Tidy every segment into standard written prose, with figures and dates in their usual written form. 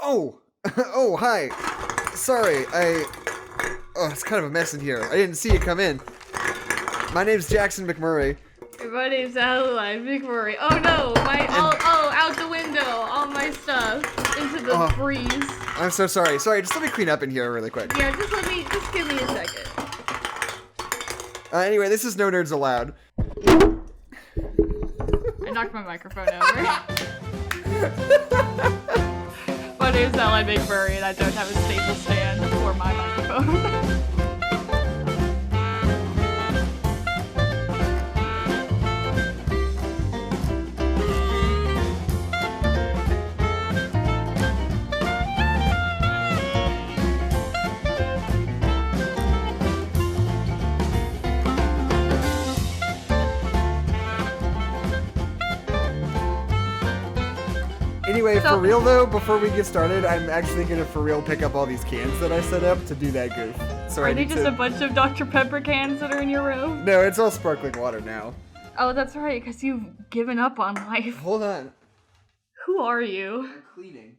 Oh! Oh, hi. Sorry, Oh, it's kind of a mess in here. I didn't see you come in. My name's Jackson McMurray. My name's Adeline McMurray. Oh no, out the window, all my stuff into the breeze. I'm so sorry. Sorry, just let me clean up in here really quick. Yeah, just give me a second. Anyway, this is No Nerds Allowed. I knocked my microphone over. My name's Adeline McMurray, and I don't have a stable stand for my microphone. Anyway, for real though, before we get started, I'm actually gonna for real pick up all these cans that I set up to do that goof. So Are they just a bunch of Dr. Pepper cans that are in your room? No, it's all sparkling water now. Oh, that's right, because you've given up on life. Hold on. Who are you? I'm cleaning.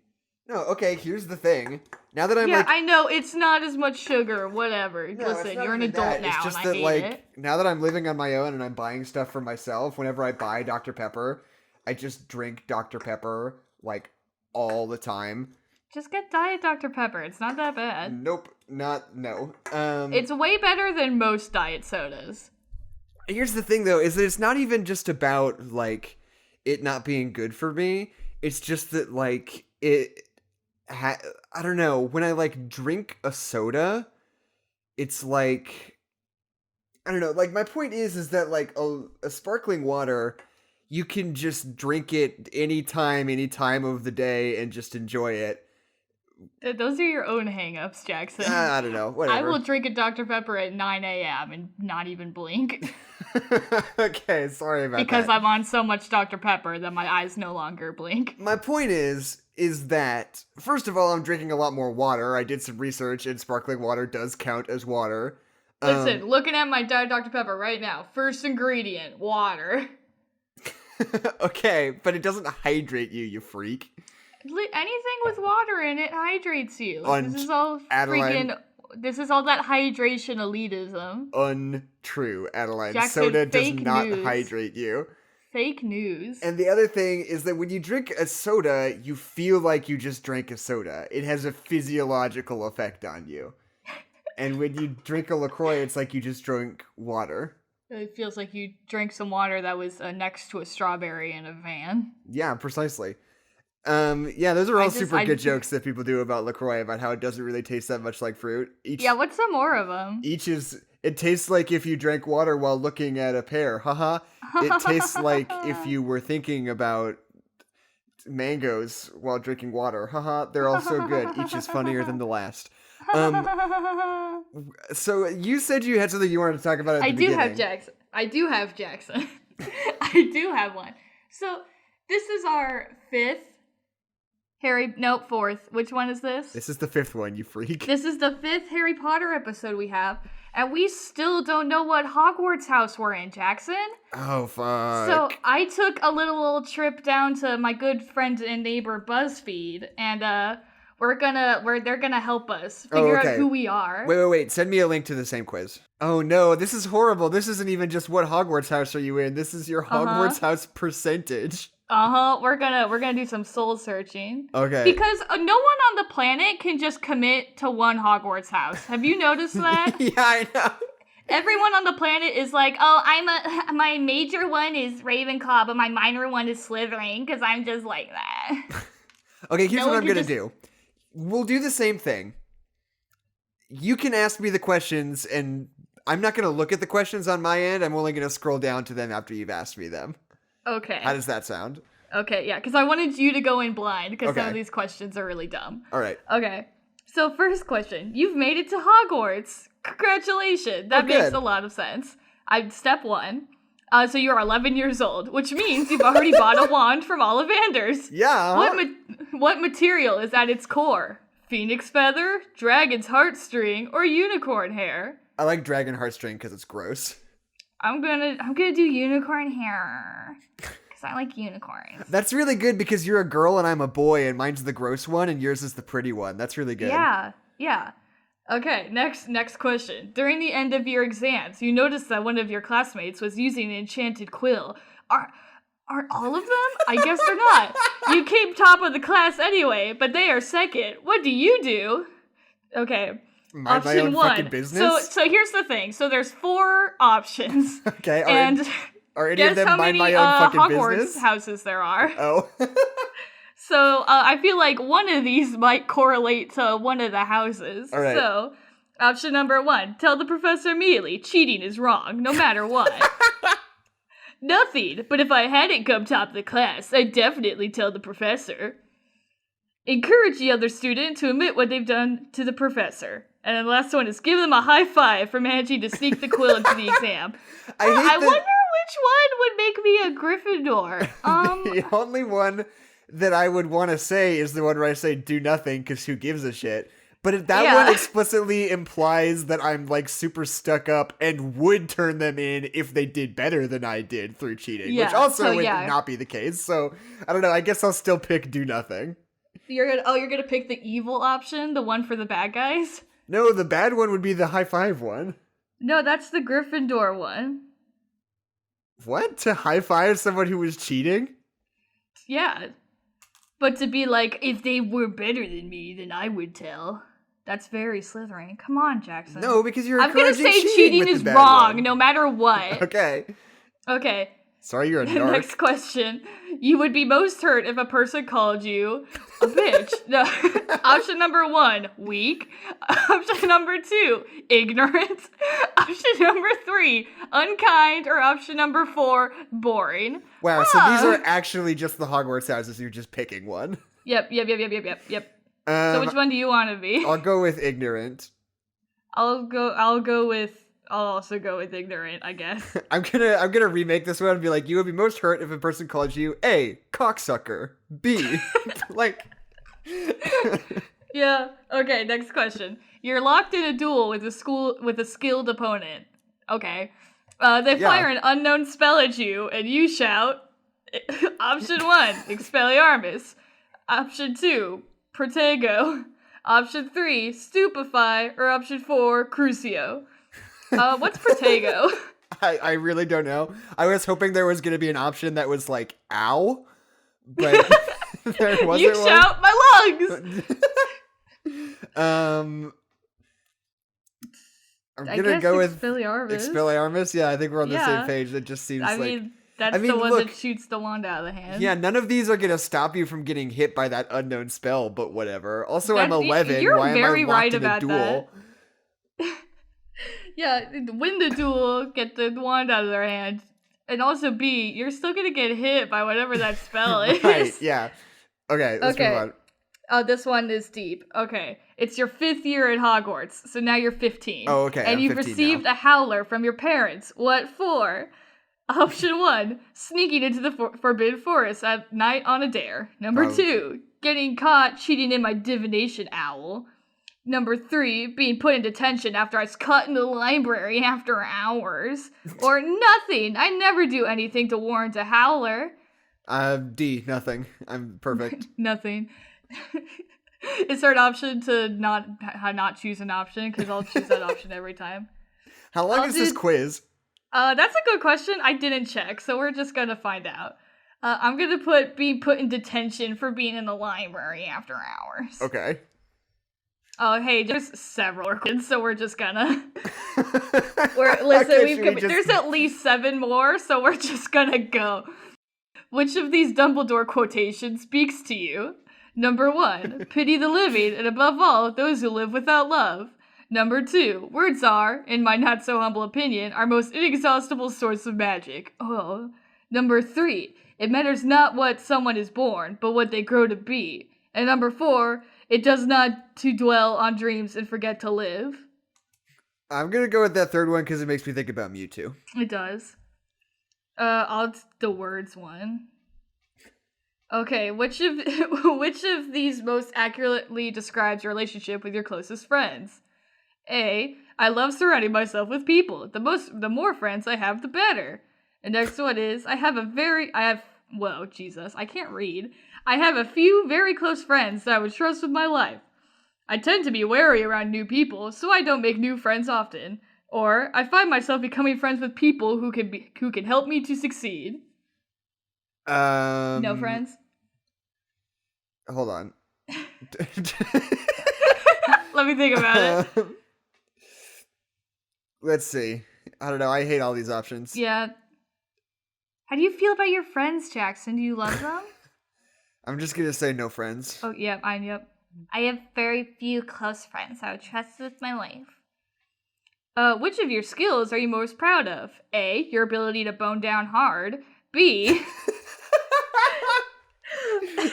No, okay, here's the thing. Now that I'm I know, it's not as much sugar, whatever. No, listen, you're an adult now, it's just and that, I hate it. Now that I'm living on my own and I'm buying stuff for myself, whenever I buy Dr. Pepper, I just drink Dr. Pepper, all the time. Just get Diet Dr. Pepper. It's not that bad. Nope, no. It's way better than most diet sodas. Here's the thing, though, is that it's not even just about, it not being good for me. It's just that, I don't know, when I, drink a soda, it's I don't know, my point is that, a sparkling water, you can just drink it any time of the day and just enjoy it. Those are your own hang-ups, Jackson. I don't know, whatever. I will drink a Dr. Pepper at 9 a.m. and not even blink. Okay, sorry about because that. I'm on so much Dr. Pepper that my eyes no longer blink. My point is that, first of all, I'm drinking a lot more water. I did some research, and sparkling water does count as water. Listen, looking at my Diet Dr. Pepper right now, first ingredient, water. Okay, but it doesn't hydrate you, you freak. Anything with water in it hydrates you. This is all Adeline, this is all that hydration elitism. Untrue, Adeline. Jackson, soda does not news. hydrate you. Fake news. And the other thing is that when you drink a soda, you feel like you just drank a soda. It has a physiological effect on you. And when you drink a LaCroix, it's like you just drank water. It feels like you drank some water that was next to a strawberry in a van. Yeah, precisely. Those are all super good jokes that people do about LaCroix, about how it doesn't really taste that much like fruit. What's some more of them? It tastes like if you drank water while looking at a pear. Haha. It tastes like if you were thinking about mangoes while drinking water. Haha. They're all so good. Each is funnier than the last. So you said you had something you wanted to talk about at the beginning. I do have Jackson. I do have one. So this is our fourth. Which one is this? This is the fifth one, you freak. This is the fifth Harry Potter episode we have, and we still don't know what Hogwarts house we're in, Jackson. Oh, fuck. So I took a little trip down to my good friend and neighbor BuzzFeed, and they're gonna help us figure out who we are. Wait. Send me a link to the same quiz. Oh no, this is horrible. This isn't even just what Hogwarts house are you in. This is your Hogwarts house percentage. We're gonna do some soul searching. Okay. Because no one on the planet can just commit to one Hogwarts house. Have you noticed that? Yeah, I know. Everyone on the planet is like, my major one is Ravenclaw, but my minor one is Slytherin, because I'm just like that. Okay, here's what I'm gonna do. We'll do the same thing. You can ask me the questions, and I'm not gonna look at the questions on my end. I'm only gonna scroll down to them after you've asked me them. Okay. How does that sound? Okay, yeah, because I wanted you to go in blind, because some of these questions are really dumb. All right. Okay, so first question. You've made it to Hogwarts. Congratulations. That makes a lot of sense. Step one. So you're 11 years old, which means you've already bought a wand from Ollivanders. Yeah. What material is at its core? Phoenix feather, dragon's heartstring, or unicorn hair? I like dragon heartstring because it's gross. I'm gonna do unicorn hair. because I like unicorns. That's really good because you're a girl and I'm a boy, and mine's the gross one and yours is the pretty one. That's really good. Yeah. Okay, next question. During the end of your exams, you noticed that one of your classmates was using an enchanted quill. Aren't all of them? I guess they're not. You came top of the class anyway, but they are second. What do you do? Okay. Option one. So here's the thing. So there's 4 options. Okay. And are any of them mind my own fucking Hogwarts business? houses there are. Oh. So I feel like one of these might correlate to one of the houses. All right. So option number 1, tell the professor immediately. Cheating is wrong, no matter what. Nothing, but if I hadn't come top of the class, I'd definitely tell the professor. Encourage the other student to admit what they've done to the professor. And then the last one is give them a high five for managing to sneak the quill into the exam. I wonder which one would make me a Gryffindor. The only one that I would want to say is the one where I say do nothing because who gives a shit. But that one explicitly implies that I'm like super stuck up and would turn them in if they did better than I did through cheating, which also would not be the case. So I don't know. I guess I'll still pick do nothing. You're gonna pick the evil option, the one for the bad guys? No, the bad one would be the high five one. No, that's the Gryffindor one. What? To high five someone who was cheating? Yeah. But to be like, if they were better than me, then I would tell. That's very Slytherin. Come on, Jackson. No, because you're I'm gonna encouraging say cheating is wrong, no matter what. Okay. Sorry, you're a narc. Next question. You would be most hurt if a person called you a bitch. No. Option number 1, weak. Option number 2, ignorant. Option number 3, unkind. Or option number 4, boring. Wow, so these are actually just the Hogwarts houses. You're just picking one. Yep. So which one do you want to be? I'll go with ignorant. I'll also go with ignorant, I guess. I'm gonna remake this one and be like, you would be most hurt if a person called you A, cocksucker, B, like. Yeah. Okay. Next question. You're locked in a duel with a skilled opponent. Okay. They fire an unknown spell at you, and you shout. Option 1, Expelliarmus. Option 2, Protego. Option 3, Stupefy. Or option 4, Crucio. What's Protego? I really don't know. I was hoping there was going to be an option that was like, ow, but there wasn't. You shout, my lungs! I'm going to go with Expelliarmus. Yeah, I think we're on the same page. It just seems that's the one that shoots the wand out of the hand. Yeah, none of these are going to stop you from getting hit by that unknown spell, but whatever. Also, I'm 11. Why am I locked in a duel? Yeah, win the duel, get the wand out of their hand, and also B, you're still gonna get hit by whatever that spell is. Right, yeah. Okay, let's move on. Oh, this one is deep. Okay, it's your 5th year at Hogwarts, so now you're 15. Oh, okay, and you've received a howler from your parents. What for? Option 1, sneaking into the Forbidden Forest at night on a dare. Number 2, getting caught cheating in my divination owl. Number 3, being put in detention after I was cut in the library after hours. Or nothing. I never do anything to warrant a howler. D, nothing. I'm perfect. Nothing. Is there an option to not choose an option? Because I'll choose that option every time. How long is this quiz? That's a good question. I didn't check, so we're just gonna find out. I'm gonna put being put in detention for being in the library after hours. Okay. Oh, hey, there's several kids, so we're just gonna. There's at least 7 more, so we're just gonna go. Which of these Dumbledore quotations speaks to you? Number 1, pity the living, and above all, those who live without love. Number 2, words are, in my not so humble opinion, our most inexhaustible source of magic. Oh. Number 3, it matters not what someone is born, but what they grow to be. And number 4, it does not to dwell on dreams and forget to live. I'm gonna go with that third one because it makes me think about Mewtwo. It does. I'll the words one. Okay, which of these most accurately describes your relationship with your closest friends? A, I love surrounding myself with people. The more friends I have, the better. The next one is I have Whoa, Jesus, I can't read. I have a few very close friends that I would trust with my life. I tend to be wary around new people, so I don't make new friends often. Or, I find myself becoming friends with people who can help me to succeed. No friends? Hold on. Let me think about it. Let's see. I don't know. I hate all these options. Yeah. How do you feel about your friends, Jackson? Do you love them? I'm just going to say no friends. Oh, yeah, yep. I have very few close friends I would trust with my life. Which of your skills are you most proud of? A, your ability to bone down hard. B...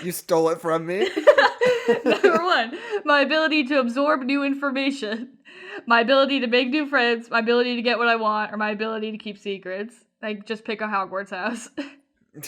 You stole it from me. Number 1, my ability to absorb new information. My ability to make new friends, my ability to get what I want, or my ability to keep secrets. Like, just pick a Hogwarts house.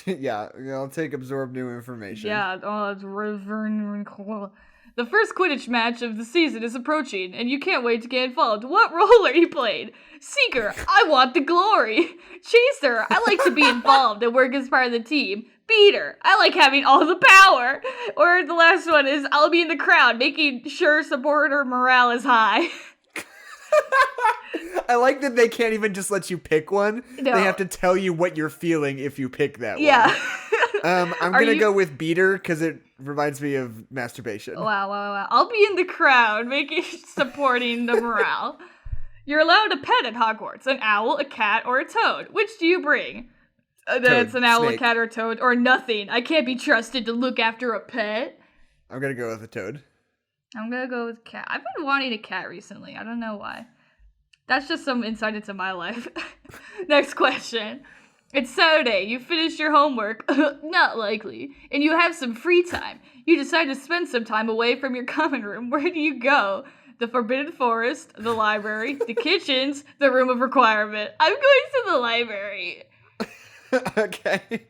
Yeah, I'll take absorb new information. Yeah, it's Ravenclaw. The first Quidditch match of the season is approaching, and you can't wait to get involved. What role are you playing? Seeker, I want the glory. Chaser, I like to be involved and work as part of the team. Beater, I like having all the power. Or the last one is, I'll be in the crowd, making sure supporter morale is high. I like that they can't even just let you pick one. No. They have to tell you what you're feeling if you pick that Yeah. one. I'm going to go with Beater because it reminds me of masturbation. Wow. I'll be in the crowd, supporting the morale. You're allowed a pet at Hogwarts, an owl, a cat, or a toad. Which do you bring? That's an owl, snake. A cat, or a toad, or nothing. I can't be trusted to look after a pet. I'm going to go with a toad. I'm going to go with cat. I've been wanting a cat recently. I don't know why. That's just some insight into my life. Next question. It's Saturday. You finished your homework. Not likely. And you have some free time. You decide to spend some time away from your common room. Where do you go? The Forbidden Forest, the library, the kitchens, the Room of Requirement. I'm going to the library. Okay.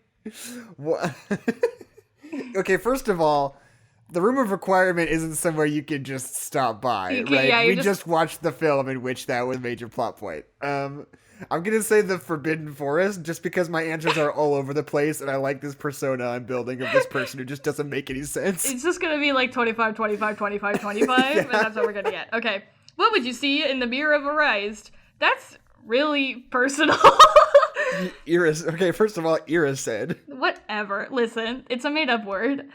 Okay, first of all, the Room of Requirement isn't somewhere you can just stop by, right? Yeah, we just watched the film in which that was a major plot point. I'm going to say the Forbidden Forest just because my answers are all over the place and I like this persona I'm building of this person who just doesn't make any sense. It's just going to be like 25, 25, 25, 25, Yeah. and that's what we're going to get. Okay. What would you see in the Mirror of Arised? That's really personal. Iris. Okay, first of all, Iris said. Whatever. Listen, it's a made-up word.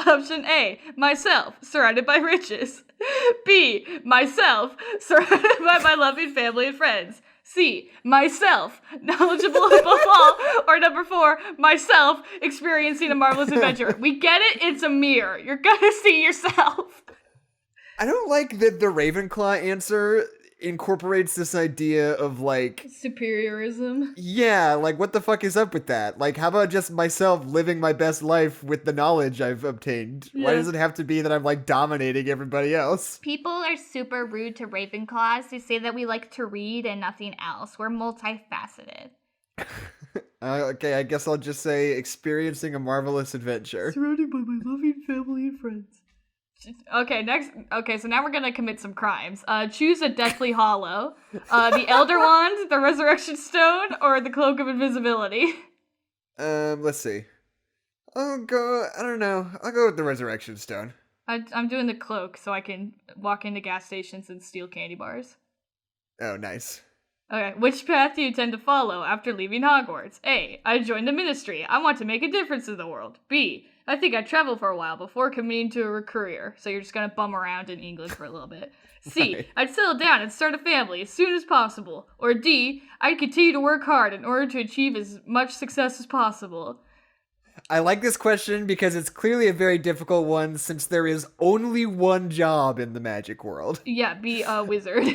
Option A, myself, surrounded by riches. B, myself, surrounded by my loving family and friends. C, myself, knowledgeable above all. Or number 4, myself, experiencing a marvelous adventure. We get it, it's a mirror. You're gonna see yourself. I don't like that the Ravenclaw answer incorporates this idea of like superiorism. Yeah, like what the fuck is up with that? Like how about just myself living my best life with the knowledge I've obtained? Yeah. Why does it have to be that I'm like dominating everybody else? People are super rude to Ravenclaws. They say that we like to read and nothing else. We're multifaceted. Okay, I guess I'll just say experiencing a marvelous adventure. Surrounded by my loving family and friends. Okay, so now we're gonna commit some crimes. Choose a Deathly Hallow, the Elder Wand, the Resurrection Stone, or the Cloak of Invisibility. Let's see. I don't know. I'll go with the Resurrection Stone. I'm doing the cloak so I can walk into gas stations and steal candy bars. Oh, nice. Okay, which path do you tend to follow after leaving Hogwarts? A, I joined the Ministry. I want to make a difference in the world. B, I think I'd travel for a while before committing to a career. So you're just going to bum around in England for a little bit. C, right. I'd settle down and start a family as soon as possible. Or D, I'd continue to work hard in order to achieve as much success as possible. I like this question because it's clearly a very difficult one since there is only one job in the magic world. Yeah, be a wizard.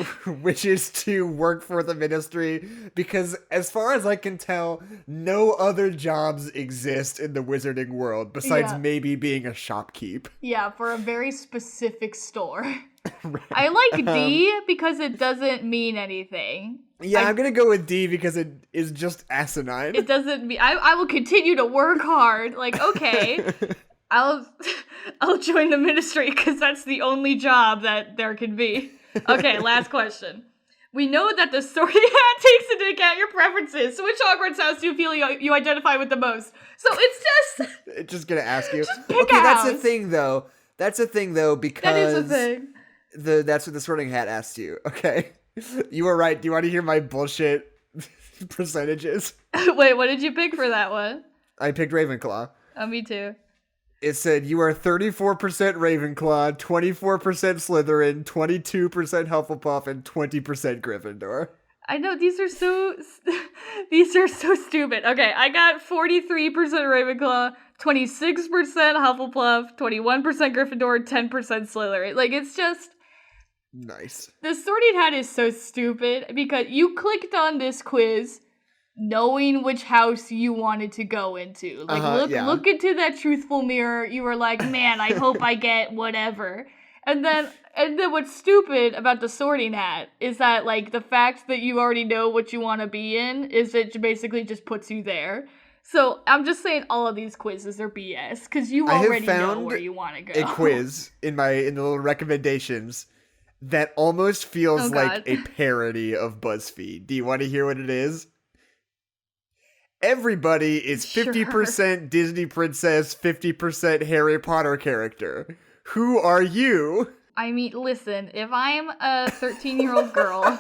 Which is to work for the Ministry, because as far as I can tell, no other jobs exist in the wizarding world besides maybe being a shopkeep. Yeah, for a very specific store. Right. I like D because it doesn't mean anything. Yeah, I'm gonna go with D because it is just asinine. It doesn't mean I will continue to work hard. Like, okay, I'll join the Ministry because that's the only job that there can be. Okay, last question. We know that the sorting hat takes into account your preferences. So which Hogwarts house do you feel you identify with the most? So it's just... It's just gonna ask you. Just pick okay, a that's house. the thing, though. That's a thing, though, because... That is a thing. That's what the sorting hat asked you. Okay. You were right. Do you want to hear my bullshit percentages? Wait, what did you pick for that one? I picked Ravenclaw. Oh, me too. It said you are 34% Ravenclaw, 24% Slytherin, 22% Hufflepuff, and 20% Gryffindor. I know, these are so stupid. Okay, I got 43% Ravenclaw, 26% Hufflepuff, 21% Gryffindor, 10% Slytherin. Like, it's just... Nice. The sorting hat is so stupid because you clicked on this quiz knowing which house you wanted to go into. Like, look into that truthful mirror. You were like, man, I hope I get whatever. And then what's stupid about the sorting hat is that, like, the fact that you already know what you want to be in is it basically just puts you there. So I'm just saying all of these quizzes are BS because you already know where you want to go. A quiz in the little recommendations that almost feels like a parody of BuzzFeed. Do you want to hear what it is? Everybody is 50% Disney princess, 50% Harry Potter character. Who are you? I mean, listen, if I'm a 13-year-old girl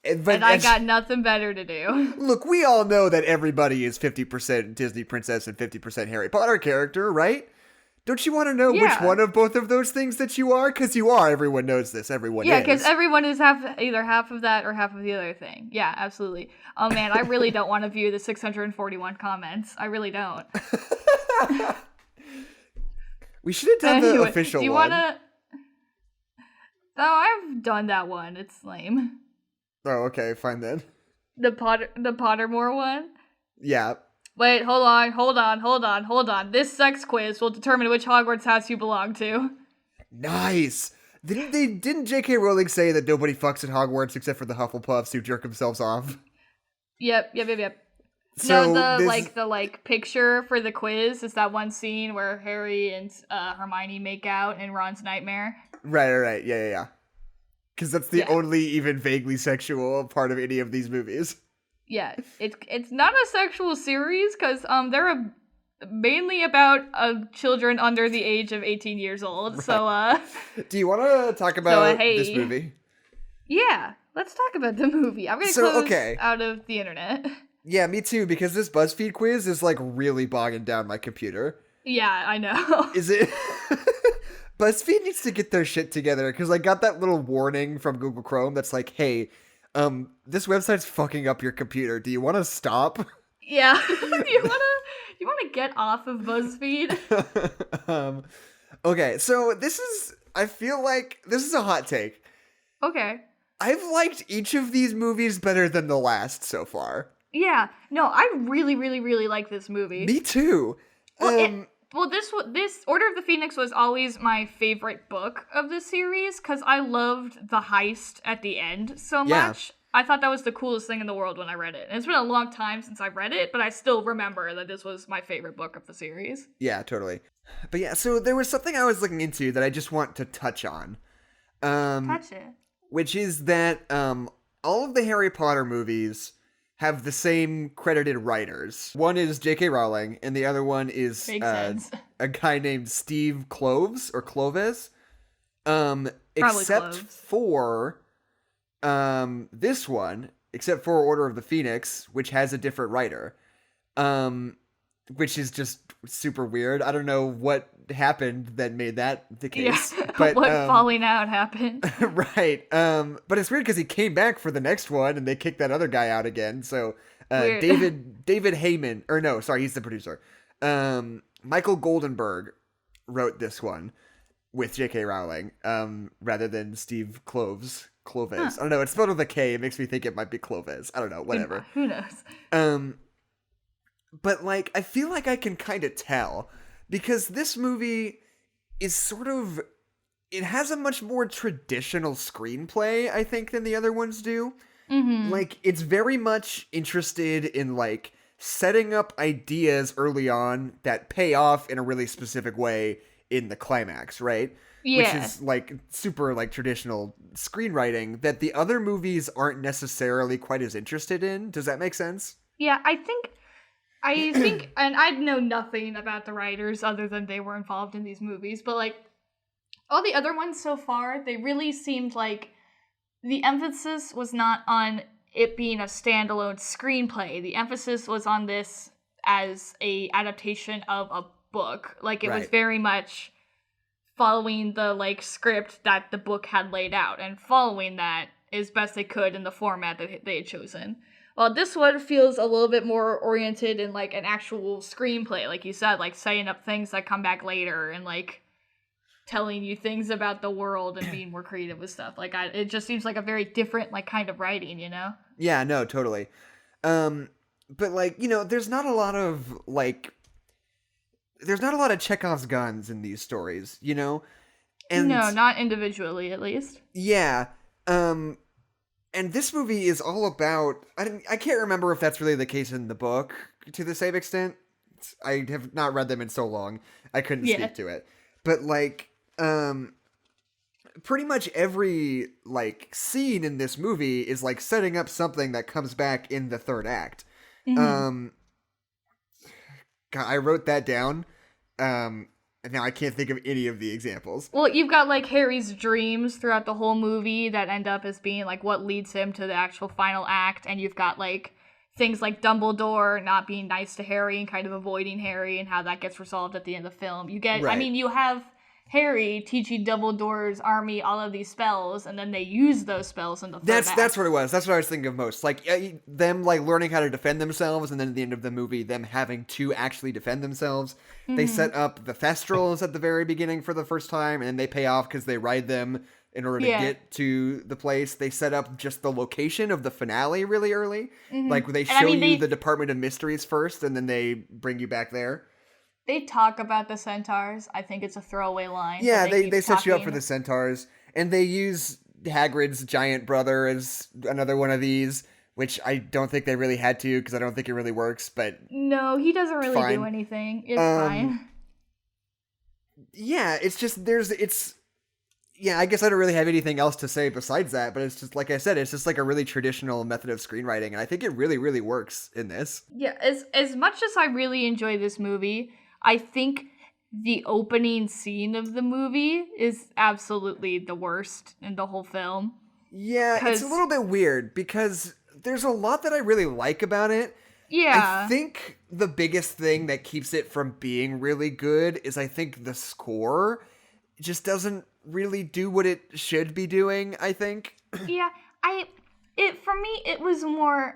and I got nothing better to do. Look, we all know that everybody is 50% Disney princess and 50% Harry Potter character, right? Don't you want to know which one of both of those things that you are? Because you are. Everyone knows this. Everyone is. Yeah, because everyone is either half of that or half of the other thing. Yeah, absolutely. Oh, man, I really don't want to view the 641 comments. I really don't. We should have done the official one. Do you want to... Oh, I've done that one. It's lame. Oh, okay. Fine then. The Pottermore one? Yeah. Wait, hold on. This sex quiz will determine which Hogwarts house you belong to. Nice. Didn't J.K. Rowling say that nobody fucks at Hogwarts except for the Hufflepuffs who jerk themselves off? Yep. So no, the picture for the quiz is that one scene where Harry and Hermione make out in Ron's nightmare. Right. Yeah. Because that's the only even vaguely sexual part of any of these movies. Yeah, it's not a sexual series because they're mainly about children under the age of 18 years old. Right. So do you want to talk about this movie? Yeah, let's talk about the movie. I'm gonna close out of the internet. Yeah, me too, because this BuzzFeed quiz is like really bogging down my computer. Yeah, I know. Is it? BuzzFeed needs to get their shit together because I got that little warning from Google Chrome that's like, hey, this website's fucking up your computer. Do you want to stop? Yeah. Do you want to get off of BuzzFeed? Okay, so I feel like this is a hot take. Okay. I've liked each of these movies better than the last so far. Yeah. No, I really, really, really like this movie. Me too. This Order of the Phoenix was always my favorite book of the series because I loved the heist at the end so much. I thought that was the coolest thing in the world when I read it. And it's been a long time since I read it, but I still remember that this was my favorite book of the series. Yeah, totally. But yeah, so there was something I was looking into that I just want to touch on. Touch it. Which is that all of the Harry Potter movies have the same credited writers. One is J.K. Rowling, and the other one is a guy named Steve Kloves, or Cloves. Except Cloves. For this one, except for Order of the Phoenix, which has a different writer. Which is just super weird. I don't know what happened that made that the case. Yeah. But, what falling out happened. Right. But it's weird because he came back for the next one and they kicked that other guy out again. So David Heyman, or no, sorry, he's the producer. Michael Goldenberg wrote this one with J.K. Rowling, rather than Steve Cloves. Huh. I don't know. It's spelled with a K. It makes me think it might be Cloves. I don't know. Whatever. Who knows? But, like, I feel like I can kind of tell, because this movie is sort of, it has a much more traditional screenplay, I think, than the other ones do. Mm-hmm. Like, it's very much interested in, like, setting up ideas early on that pay off in a really specific way in the climax, right? which Yeah. is like super like traditional screenwriting that the other movies aren't necessarily quite as interested in. Does that make sense? Yeah, I think, and I know nothing about the writers other than they were involved in these movies, but like all the other ones so far, they really seemed like the emphasis was not on it being a standalone screenplay. The emphasis was on this as a adaptation of a book. Like it was very much following the like script that the book had laid out and following that as best they could in the format that they had chosen. Well, this one feels a little bit more oriented in like an actual screenplay, like you said, like setting up things that come back later and like telling you things about the world and being more creative with stuff. Like it just seems like a very different like kind of writing, you know? Yeah, no, totally. But like, there's not a lot of Chekhov's guns in these stories, And no, not individually at least. Yeah. And this movie is all about I can't remember if that's really the case in the book to the same extent. I have not read them in so long. I couldn't speak to it. But like pretty much every like scene in this movie is like setting up something that comes back in the third act. God, I wrote that down. And now I can't think of any of the examples. Well, you've got like Harry's dreams throughout the whole movie that end up as being like what leads him to the actual final act, and you've got like things like Dumbledore not being nice to Harry and kind of avoiding Harry and how that gets resolved at the end of the film. You get, I mean, you have Harry teaching Dumbledore's army all of these spells, and then they use those spells in the third act. That's what it was. That's what I was thinking of most. Like them like learning how to defend themselves, and then at the end of the movie, them having to actually defend themselves. Mm-hmm. They set up the Thestrals at the very beginning for the first time, and then they pay off because they ride them in order to get to the place. They set up just the location of the finale really early. Mm-hmm. Like they show you the Department of Mysteries first, and then they bring you back there. They talk about the centaurs. I think it's a throwaway line. Yeah, they set you up for the centaurs. And they use Hagrid's giant brother as another one of these, which I don't think they really had to because I don't think it really works, but... No, he doesn't really do anything. It's fine. Yeah, it's just, yeah, I guess I don't really have anything else to say besides that, but it's just, like I said, it's just like a really traditional method of screenwriting, and I think it really, really works in this. Yeah, as much as I really enjoy this movie... I think the opening scene of the movie is absolutely the worst in the whole film. Yeah, it's a little bit weird because there's a lot that I really like about it. Yeah. I think the biggest thing that keeps it from being really good is I think the score just doesn't really do what it should be doing, I think. Yeah, for me, it was more...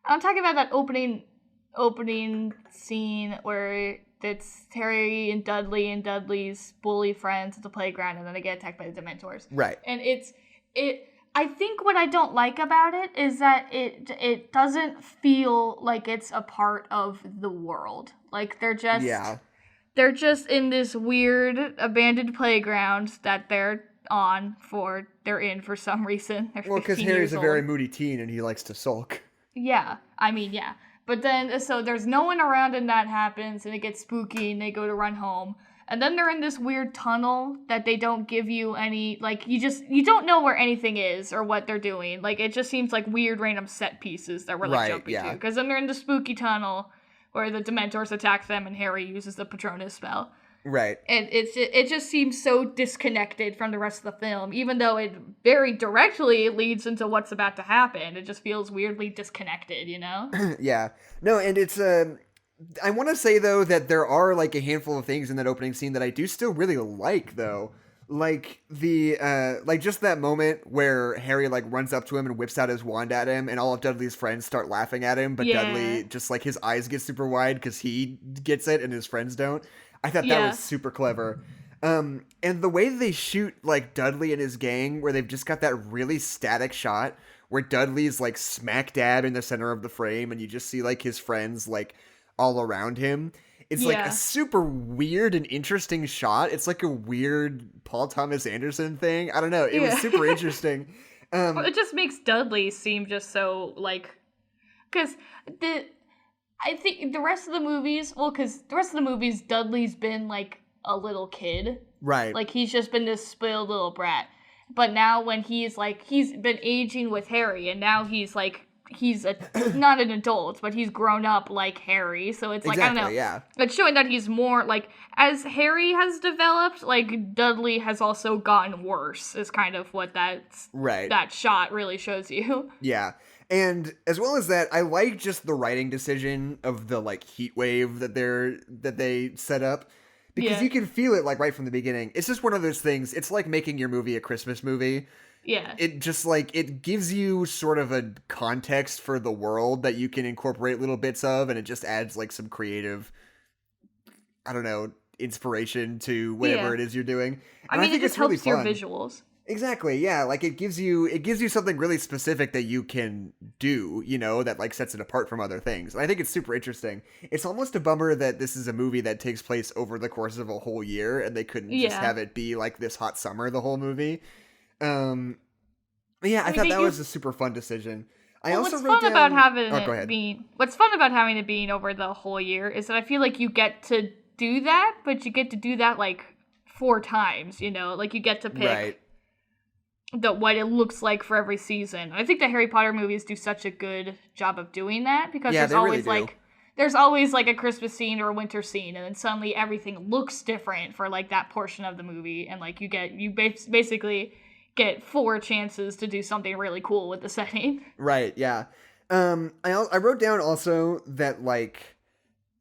I'm talking about that opening scene where it's Harry and Dudley's bully friends at the playground, and then they get attacked by the Dementors. Right. And I think what I don't like about it is that it doesn't feel like it's a part of the world. Like they're just in this weird abandoned playground that they're in for some reason. Well, because Harry's a very moody teen and he likes to sulk. Yeah, I mean, yeah. But then, so there's no one around and that happens, and it gets spooky, and they go to run home. And then they're in this weird tunnel that they don't give you any, like, you don't know where anything is or what they're doing. Like, it just seems like weird random set pieces that we're, like, jumping to. Because then they're in the spooky tunnel where the Dementors attack them, and Harry uses the Patronus spell. Right. And it just seems so disconnected from the rest of the film, even though it very directly leads into what's about to happen. It just feels weirdly disconnected, you know? Yeah. No, and it's I want to say though that there are like a handful of things in that opening scene that I do still really like though. Like the like just that moment where Harry like runs up to him and whips out his wand at him, and all of Dudley's friends start laughing at him, but Dudley just like his eyes get super wide because he gets it and his friends don't. I thought that was super clever. And the way they shoot, like, Dudley and his gang, where they've just got that really static shot, where Dudley's, like, smack dab in the center of the frame, and you just see, like, his friends, like, all around him. It's, like, a super weird and interesting shot. It's, like, a weird Paul Thomas Anderson thing. I don't know. It was super interesting. Well, it just makes Dudley seem just so, like... Because I think the rest of the movies, Dudley's been, like, a little kid. Right. Like, he's just been this spoiled little brat. But now when he's been aging with Harry, and now he's not an adult, but he's grown up like Harry. So it's exactly, I don't know. Yeah. It's showing that he's more, as Harry has developed, Dudley has also gotten worse, is kind of what that shot really shows you. Yeah. And as well as that, I like just the writing decision of the heat wave that they set up, because you can feel it right from the beginning. It's just one of those things. It's like making your movie a Christmas movie. Yeah. It just it gives you sort of a context for the world that you can incorporate little bits of, and it just adds some creative, I don't know, inspiration to whatever it is you're doing. And I think it just helps your visuals. Exactly, yeah. It gives you something really specific that you can do, that sets it apart from other things. And I think it's super interesting. It's almost a bummer that this is a movie that takes place over the course of a whole year, and they couldn't just have it be this hot summer the whole movie. But yeah, I thought that was a super fun decision. What's fun about having it being over the whole year is that I feel like you get to do that, but you get to do that 4 times, you get to pick what it looks like for every season. I think the Harry Potter movies do such a good job of doing that, because there's always there's always a Christmas scene or a winter scene, and then suddenly everything looks different for that portion of the movie, and you basically get 4 chances to do something really cool with the setting. Right, yeah. I wrote down also that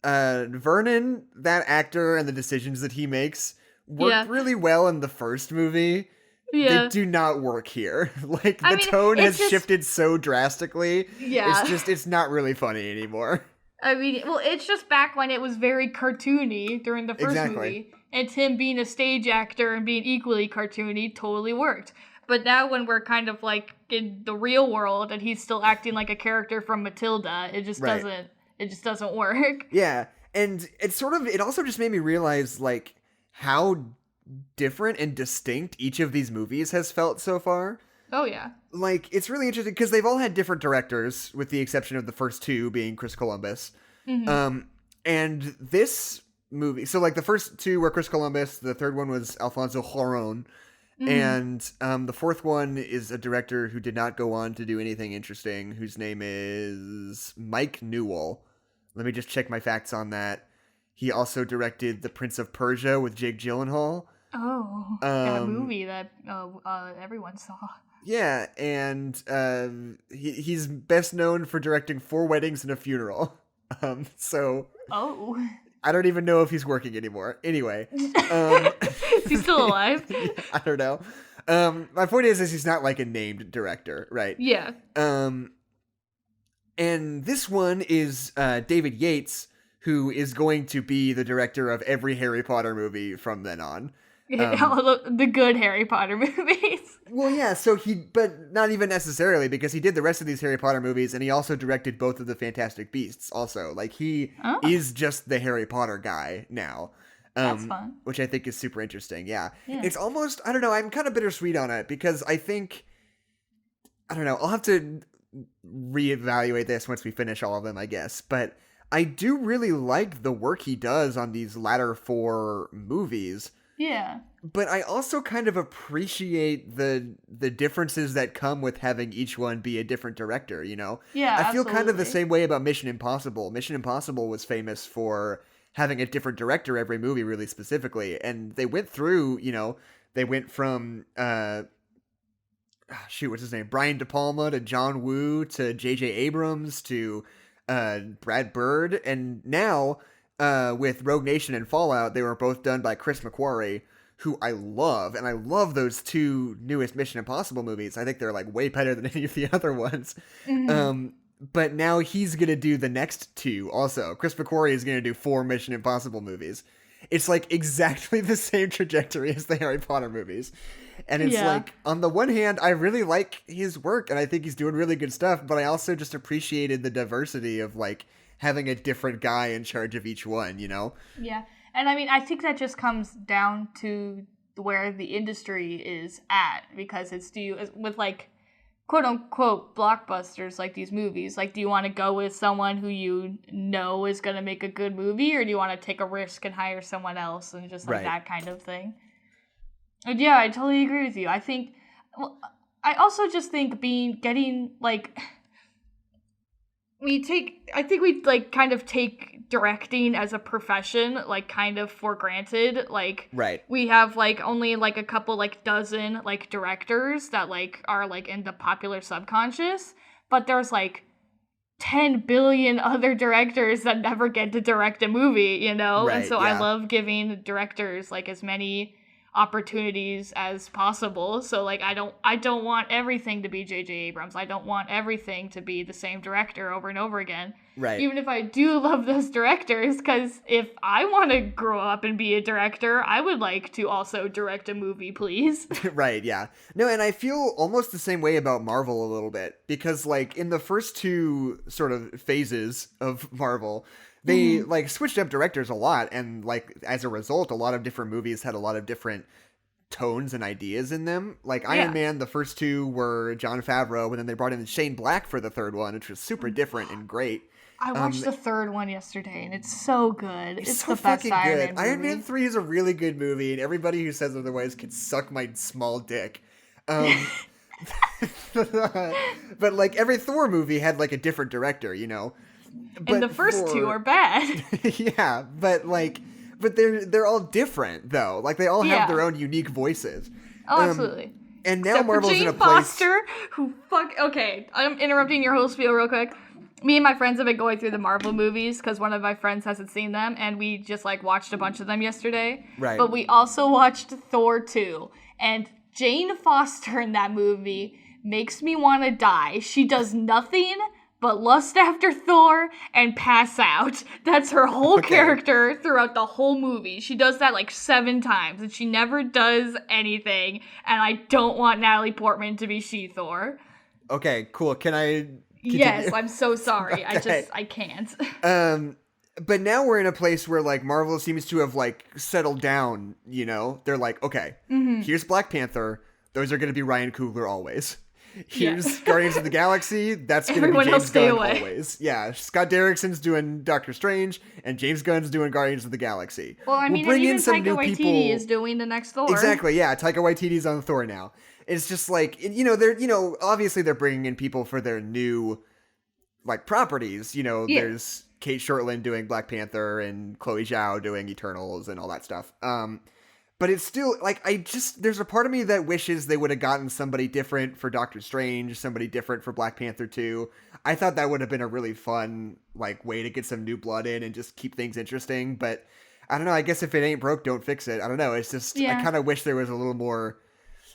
Vernon, that actor, and the decisions that he makes worked really well in the first movie. Yeah. They do not work here. The tone has shifted so drastically. Yeah. It's not really funny anymore. It's just back when it was very cartoony during the first movie. And him being a stage actor and being equally cartoony totally worked. But now when we're kind of in the real world and he's still acting like a character from Matilda, it just doesn't work. Yeah. And it also just made me realize how different and distinct each of these movies has felt so far. Oh yeah. It's really interesting because they've all had different directors, with the exception of the first 2 being Chris Columbus. Mm-hmm. And this movie, so the first 2 were Chris Columbus, the third one was Alfonso Cuarón, and the fourth one is a director who did not go on to do anything interesting, whose name is Mike Newell. Let me just check my facts on that. He also directed The Prince of Persia with Jake Gyllenhaal. Oh, that movie that everyone saw. Yeah, and he's best known for directing 4 Weddings and a Funeral. So... Oh. I don't even know if he's working anymore. Anyway. Is he still alive? I don't know. My point is he's not a named director, right? Yeah. And this one is David Yates, who is going to be the director of every Harry Potter movie from then on. The good Harry Potter movies. Well, yeah, but not even necessarily, because he did the rest of these Harry Potter movies, and he also directed both of the Fantastic Beasts also. He is just the Harry Potter guy now. That's fun. Which I think is super interesting, yeah. It's almost, I don't know, I'm kind of bittersweet on it, because I think, I don't know, I'll have to reevaluate this once we finish all of them, I guess, but I do really like the work he does on these latter 4 movies. Yeah. But I also kind of appreciate the differences that come with having each one be a different director, Yeah, I feel kind of the same way about Mission Impossible. Mission Impossible was famous for having a different director every movie, really specifically. And they went through, they went from, what's his name? Brian De Palma to John Woo to J.J. Abrams to Brad Bird. And now... with Rogue Nation and Fallout, they were both done by Chris McQuarrie, who I love, and I love those 2 newest Mission Impossible movies. I think they're way better than any of the other ones. Mm-hmm. But now he's gonna do the next 2 also. Chris McQuarrie is gonna do 4 Mission Impossible movies. It's exactly the same trajectory as the Harry Potter movies. And it's on the one hand, I really like his work, and I think he's doing really good stuff, but I also just appreciated the diversity of having a different guy in charge of each one, Yeah. And I think that just comes down to where the industry is at, because it's with quote unquote blockbusters like these movies. Like, do you want to go with someone who you know is going to make a good movie, or do you want to take a risk and hire someone else and just like that kind of thing? And yeah, I totally agree with you. I think, well, I also just think getting like, I think we like kind of take directing as a profession like kind of for granted. Like, we have like only like a couple like dozen like directors that like are like in the popular subconscious, but there's like 10 billion other directors that never get to direct a movie, you know? And so I love giving directors like as many opportunities as possible. So like I don't want everything to be J.J. Abrams. I don't want everything to be the same director over and over again. Right. Even if I do love those directors, because if I want to grow up and be a director, I would like to also direct a movie, please. Right, yeah. No, and I feel almost the same way about Marvel a little bit, because like in the first two sort of phases of Marvel, they like switched up directors a lot, and like as a result, a lot of different movies had a lot of different tones and ideas in them. Like Iron Man, the first two were Jon Favreau, and then they brought in Shane Black for the third one, which was super different and great. I watched the third one yesterday, and it's so good. It's so the best fucking Iron good. Man movie. Iron Man 3 is a really good movie, and everybody who says otherwise can suck my small dick. But like every Thor movie had like a different director, you know. And the first two are bad. Yeah, but they're all different though. Like they all have their own unique voices. Oh, absolutely. And now Except Marvel's for Jane in a place. Foster, okay, I'm interrupting your whole spiel real quick. Me and my friends have been going through the Marvel movies because one of my friends hasn't seen them, and we just like watched a bunch of them yesterday. Right. But we also watched Thor 2, and Jane Foster in that movie makes me want to die. She does nothing but lust after Thor and pass out. That's her whole character throughout the whole movie. She does that like 7 times, and she never does anything, and I don't want Natalie Portman to be She-Thor. Okay, cool. Can I continue? Yes, I'm so sorry. I can't. But now we're in a place where like Marvel seems to have like settled down, you know? They're like, okay, here's Black Panther. Those are going to be Ryan Coogler always. Here's Guardians of the Galaxy. That's going to be James Gunn always. Yeah, Scott Derrickson's doing Doctor Strange, and James Gunn's doing Guardians of the Galaxy. Well, I mean, bring in some Taika Waititi is doing the next Thor. Exactly, yeah. Taika Waititi's on Thor now. It's just like, obviously they're bringing in people for their new, like, properties. You know, there's Kate Shortland doing Black Panther and Chloe Zhao doing Eternals and all that stuff. But it's still, like, there's a part of me that wishes they would have gotten somebody different for Doctor Strange, somebody different for Black Panther 2. I thought that would have been a really fun, like, way to get some new blood in and just keep things interesting. But, I don't know, I guess if it ain't broke, don't fix it. I don't know, it's just, I kind of wish there was a little more,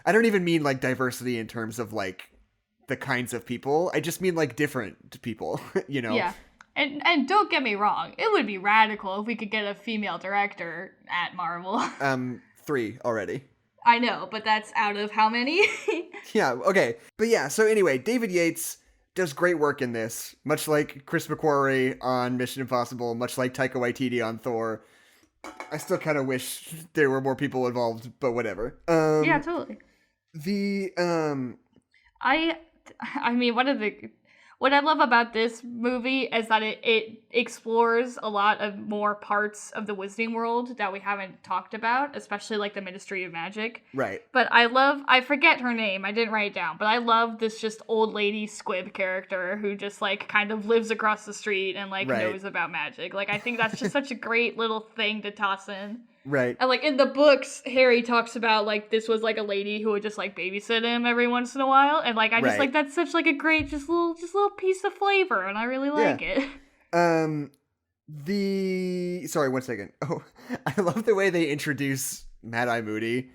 I don't even mean, like, diversity in terms of, like, the kinds of people. I just mean, like, different people, you know? Yeah. And don't get me wrong, it would be radical if we could get a female director at Marvel. 3 already. I know, but that's out of how many? Yeah, okay. But yeah, so anyway, David Yates does great work in this, much like Chris McQuarrie on Mission Impossible, much like Taika Waititi on Thor. I still kind of wish there were more people involved, but whatever. Yeah, totally. I mean, what I love about this movie is that it explores a lot of more parts of the Wizarding World that we haven't talked about, especially like the Ministry of Magic. Right. But I forget her name, I didn't write it down, but I love this just old lady squib character who just like kind of lives across the street and like knows about magic. Like, I think that's just such a great little thing to toss in. Right. And like in the books, Harry talks about like this was like a lady who would just like babysit him every once in a while, and like I just like that's such like a great just little piece of flavor, and I really like it. Sorry, 1 second. Oh, I love the way they introduce Mad Eye Moody.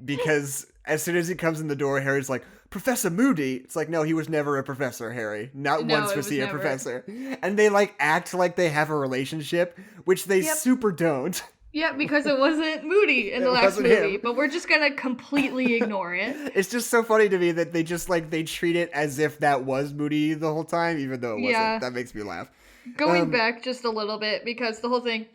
Because as soon as he comes in the door, Harry's like, Professor Moody. It's like, no, he was never a professor, Harry. Not once was he a professor. And they like act like they have a relationship, which they super don't. Yeah, because it wasn't Moody in the last movie, but we're just gonna completely ignore it. It's just so funny to me that they just like, they treat it as if that was Moody the whole time, even though it wasn't. That makes me laugh. Going back just a little bit, because the whole thing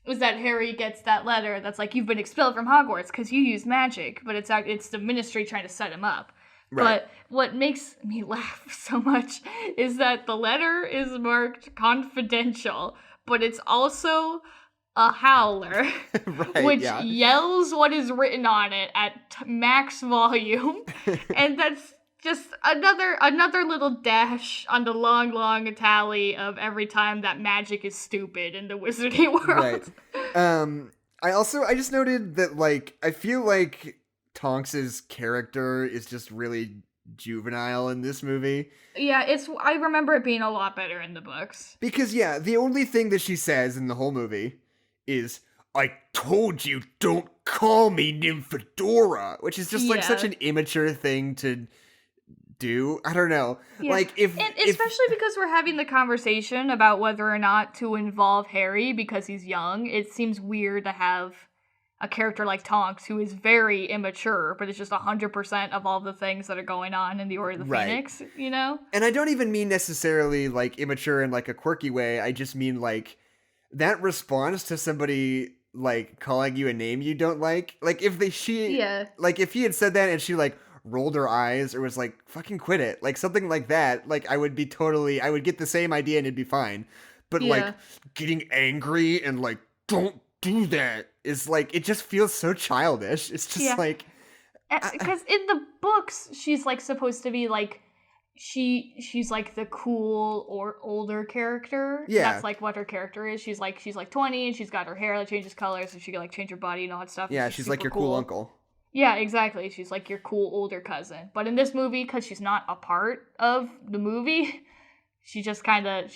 was that Harry gets that letter that's like, you've been expelled from Hogwarts because you use magic, but it's the Ministry trying to set him up. Right. But what makes me laugh so much is that the letter is marked confidential, but it's also a howler, Right, which yeah. yells what is written on it at max volume, and that's just another little dash on the long tally of every time that magic is stupid in the wizarding Right. world. I just noted that, like, I feel like Tonks's character is just really juvenile in this movie. Yeah, I remember it being a lot better in the books. Because, yeah, the only thing that she says in the whole movie is, I told you, don't call me Nymphadora, which is just, like, such an immature thing to do. I don't know. Yeah. Like, and especially because we're having the conversation about whether or not to involve Harry because he's young, it seems weird to have a character like Tonks who is very immature, but it's just 100% of all the things that are going on in the Order of the Phoenix, you know? And I don't even mean necessarily, like, immature in, like, a quirky way. I just mean, like, that response to somebody, like, calling you a name you don't like, if if he had said that and she, like, rolled her eyes or was like, fucking quit it, like, something like that, like, I would get the same idea and it'd be fine. But, like, getting angry and, like, don't do that is, like, it just feels so childish. It's just, like... Because in the books, she's, like, supposed to be, like, she's like the cool or older character. Yeah. That's like what her character is. She's like 20 and she's got her hair that changes colors and she can like change her body and all that stuff. Yeah, she's like your cool uncle. Yeah, exactly. She's like your cool older cousin. But in this movie, because she's not a part of the movie, she's just kind of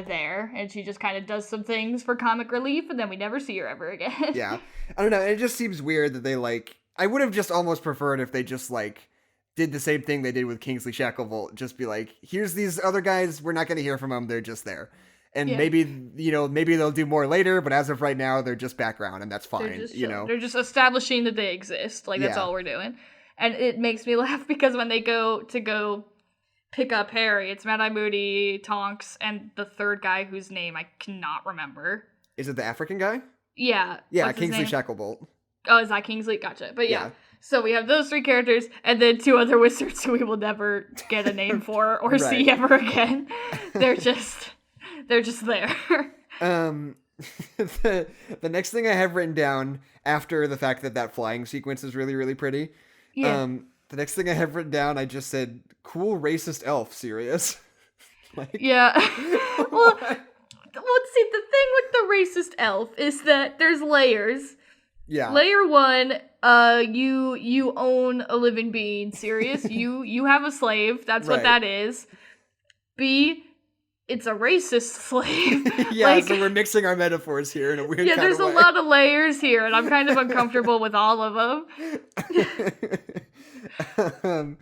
there, and she just kind of does some things for comic relief, and then we never see her ever again. Yeah, I don't know. It just seems weird that they, like, I would have just almost preferred if they just, like, did the same thing they did with Kingsley Shacklebolt. Just be like, here's these other guys. We're not going to hear from them. They're just there. And maybe they'll do more later, but as of right now, they're just background, and that's fine, They're just establishing that they exist. Like, that's all we're doing. And it makes me laugh because when they go pick up Harry, it's Mad-Eye Moody, Tonks, and the third guy whose name I cannot remember. Is it the African guy? Yeah. Yeah, Kingsley Shacklebolt. Oh, is that Kingsley? Gotcha. But yeah. So we have those three characters, and then two other wizards who we will never get a name for or see ever again. They're just there. The next thing I have written down after the fact that flying sequence is really, really pretty. Yeah. The next thing I have written down, I just said, cool racist elf, serious. Yeah. Well, see, the thing with the racist elf is that there's layers. Yeah. Layer 1, you own a living being, serious. You have a slave. That's what that is. B, it's a racist slave. Yeah, so we're mixing our metaphors here in a weird kind of way. Yeah, there's a lot of layers here, and I'm kind of uncomfortable with all of them.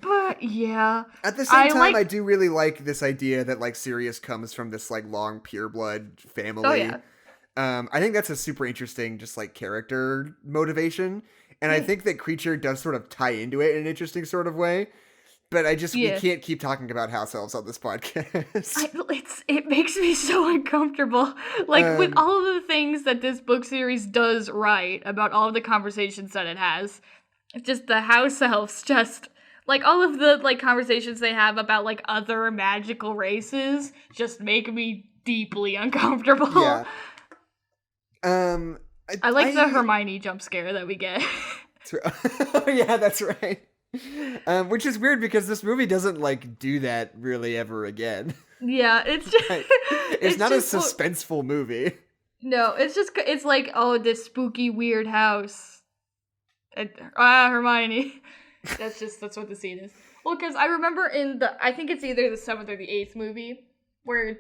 But yeah. At the same time, I do really like this idea that, like, Sirius comes from this, like, long pureblood family. Oh, yeah. I think that's a super interesting, just, like, character motivation. And I think that Creature does sort of tie into it in an interesting sort of way. But we can't keep talking about house elves on this podcast. It makes me so uncomfortable. Like, with all of the things that this book series does right, about all of the conversations that it has, just the house elves, just, like, all of the, like, conversations they have about, like, other magical races just make me deeply uncomfortable. Yeah. I like the Hermione jump scare that we get. Oh, yeah, that's right. Which is weird because this movie doesn't, like, do that really ever again. Yeah, it's just... it's not just a suspenseful movie. No, it's like, oh, this spooky, weird house. Hermione. That's what the scene is. Well, because I remember I think it's either the 7th or the 8th movie, where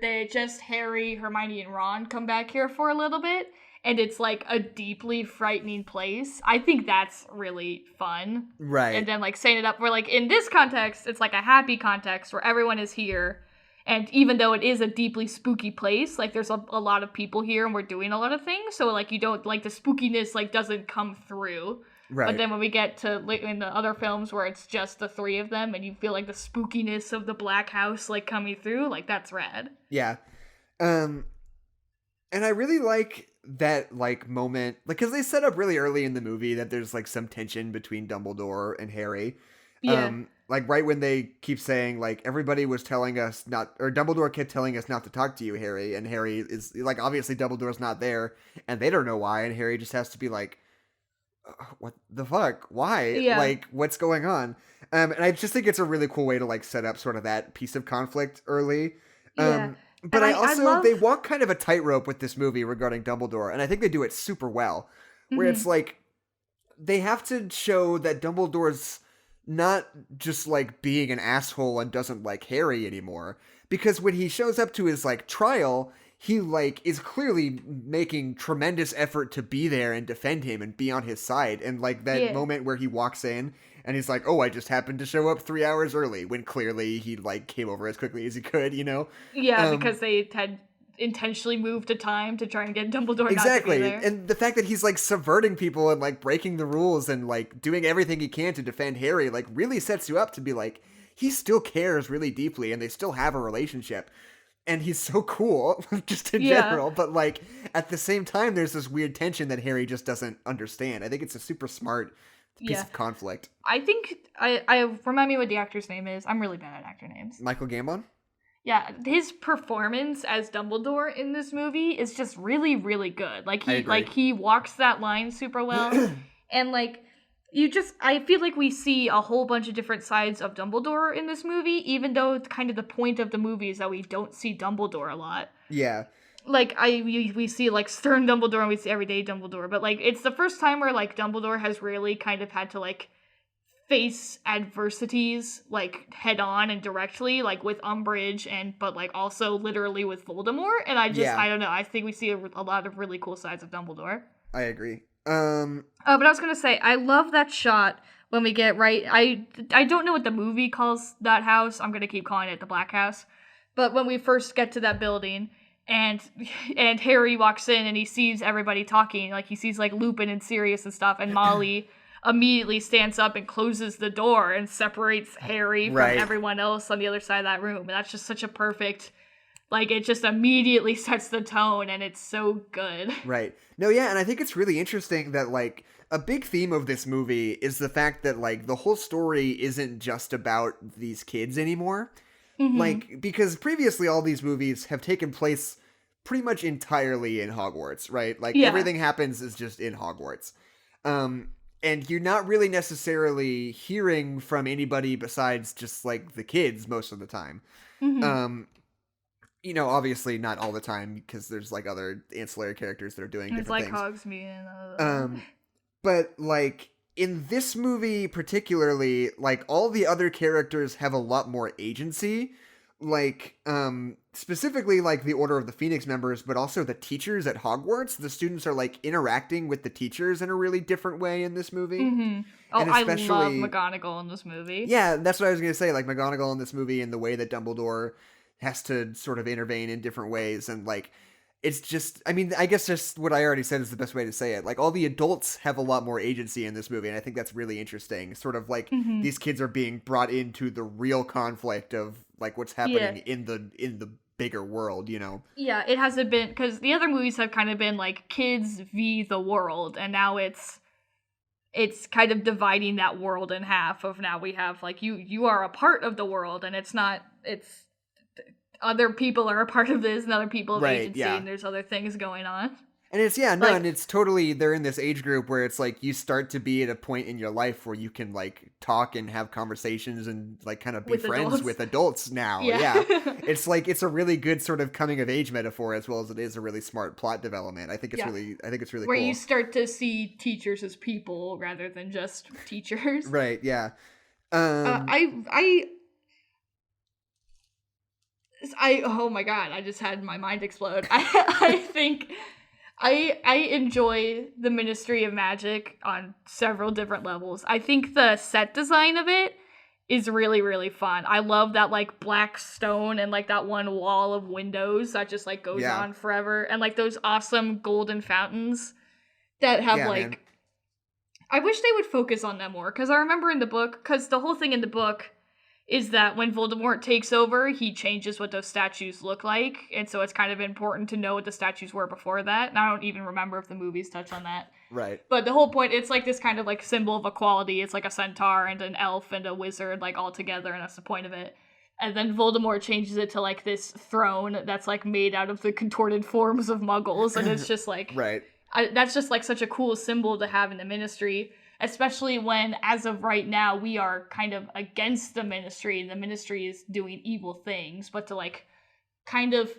Harry, Hermione, and Ron come back here for a little bit, and it's, like, a deeply frightening place. I think that's really fun. Right. And then, like, setting it up where, like, in this context, it's, like, a happy context where everyone is here. And even though it is a deeply spooky place, like, there's a lot of people here and we're doing a lot of things. So, like, you don't, like, the spookiness, like, doesn't come through. Right. But then when we get to, like, in the other films where it's just the three of them and you feel, like, the spookiness of the Black House, like, coming through, like, that's rad. Yeah. And I really like that, like, moment, like, because they set up really early in the movie that there's, like, some tension between Dumbledore and Harry. Yeah. Like right when they keep saying like everybody was telling us not, or Dumbledore kept telling us not to talk to you, Harry, and Harry is like obviously Dumbledore's not there, and they don't know why, and Harry just has to be like, what the fuck? Why? Yeah. Like, what's going on? And I just think it's a really cool way to like set up sort of that piece of conflict early. Yeah. But And I I also they love walk kind of a tightrope with this movie regarding Dumbledore, and I think they do it super well. Where it's mhm. like they have to show that Dumbledore's not just like being an asshole and doesn't like Harry anymore. Because when he shows up to his like trial, he like is clearly making tremendous effort to be there and defend him and be on his side. And like that Yeah. moment where he walks in and he's like, "Oh, I just happened to show up 3 hours early," when clearly he like came over as quickly as he could, you know? Yeah, Um, because they had intentionally moved a time to try and get Dumbledore not to be Exactly. there. And the fact that he's like subverting people and like breaking the rules and like doing everything he can to defend Harry like really sets you up to be like he still cares really deeply and they still have a relationship. And he's so cool just in Yeah. general, but like at the same time there's this weird tension that Harry just doesn't understand. I think it's a super smart piece Yeah. of conflict. I think I remind me what the actor's name is. I'm really bad at actor names. Michael Gambon? Yeah, his performance as Dumbledore in this movie is just really, really good. I agree. He walks that line super well. And like I feel like we see a whole bunch of different sides of Dumbledore in this movie, even though it's kind of the point of the movie is that we don't see Dumbledore a lot. Yeah. Like we see like stern Dumbledore and we see everyday Dumbledore, but like it's the first time where like Dumbledore has really kind of had to like face adversities like head on and directly, like with Umbridge but like also literally with Voldemort. And Yeah. I don't know, I think we see a lot of really cool sides of Dumbledore. I agree. But I was gonna say, I love that shot when we get right. I don't know what the movie calls that house. I'm gonna keep calling it the Black House. But when we first get to that building, and and Harry walks in and he sees everybody talking, like he sees like Lupin and Sirius and stuff, and Molly immediately stands up and closes the door and separates Harry from Right. everyone else on the other side of that room. And that's just such a perfect. Like, it just immediately sets the tone, and it's so good. Right. No, yeah, and I think it's really interesting that, like, a big theme of this movie is the fact that, like, the whole story isn't just about these kids anymore. Mm-hmm. Like, because previously all these movies have taken place pretty much entirely in Hogwarts, right? Like, Yeah. everything happens is just in Hogwarts. And you're not really necessarily hearing from anybody besides just, like, the kids most of the time. Mm-hmm. You know, obviously not all the time because there's like other ancillary characters that are doing It's different like things. Hogsmeade. But like in this movie particularly, like all the other characters have a lot more agency. Like specifically like the Order of the Phoenix members, but also the teachers at Hogwarts. The students are like interacting with the teachers in a really different way in this movie. Mm-hmm. Oh, And I love especially- McGonagall in this movie. Yeah, that's what I was gonna say. Like McGonagall in this movie and the way that Dumbledore has to sort of intervene in different ways, and like it's just, I mean, I guess just what I already said is the best way to say it. Like all the adults have a lot more agency in this movie, and I think that's really interesting. Sort of like Mm-hmm. these kids are being brought into the real conflict of like what's happening in the bigger world, you know. Yeah, it hasn't been, because the other movies have kind of been like kids v the world, and now it's kind of dividing that world in half. Of now we have like you are a part of the world, and it's other people are a part of this and other people have Right, agency, yeah. and there's other things going on. And it's, yeah, no, Like- and it's totally, they're in this age group where it's like you start to be at a point in your life where you can like talk and have conversations and like kind of be With friends adults. with adults now. Yeah. It's like, it's a really good sort of coming of age metaphor as well as it is a really smart plot development. I think it's Yeah. really Where cool. you start to see teachers as people rather than just teachers. Right, yeah. Oh my god, I just had my mind explode. I think I enjoy the Ministry of Magic on several different levels. I think the set design of it is really, really fun. I love that like black stone and like that one wall of windows that just like goes Yeah. on forever, and like those awesome golden fountains that have Yeah, like man. I wish they would focus on them more, because I remember in the book, because the whole thing in the book is that when Voldemort takes over, he changes what those statues look like, and so it's kind of important to know what the statues were before that. And I don't even remember if the movies touch on that. Right. But the whole point, it's like this kind of like symbol of equality. It's like a centaur and an elf and a wizard like all together, and that's the point of it. And then Voldemort changes it to like this throne that's like made out of the contorted forms of muggles, and it's just like right. That's just like such a cool symbol to have in the Ministry, especially when, as of right now, we are kind of against the Ministry, and the Ministry is doing evil things, but to like kind of,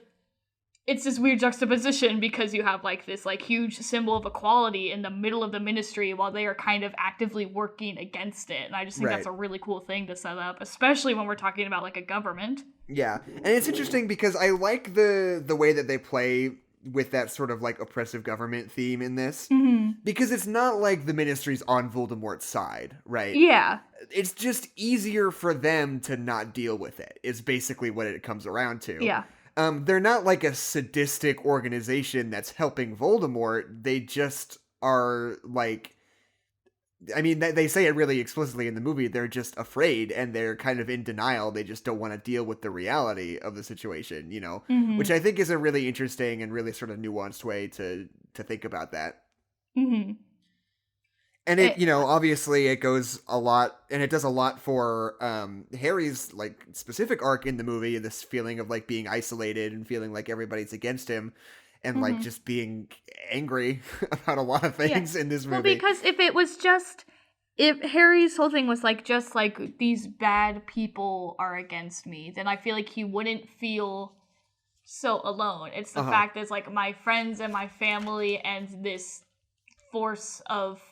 it's this weird juxtaposition because you have like this like huge symbol of equality in the middle of the Ministry while they are kind of actively working against it. And I just think that's a really cool thing to set up, especially when we're talking about like a government. Yeah. And it's interesting because I like the way that they play with that sort of like oppressive government theme in this, because it's not like the Ministry's on Voldemort's side, right? Yeah. It's just easier for them to not deal with it, is basically what it comes around to. Yeah. They're not like a sadistic organization that's helping Voldemort. They just are like, I mean, they say it really explicitly in the movie. They're just afraid and they're kind of in denial. They just don't want to deal with the reality of the situation, you know, which I think is a really interesting and really sort of nuanced way to think about that. And it, you know, obviously it goes a lot, and it does a lot for Harry's like specific arc in the movie, this feeling of like being isolated and feeling like everybody's against him. And, like, just being angry about a lot of things in this movie. Well, because if Harry's whole thing was, like, just, like, these bad people are against me, then I feel like he wouldn't feel so alone. It's the fact that it's, like, my friends and my family and this force of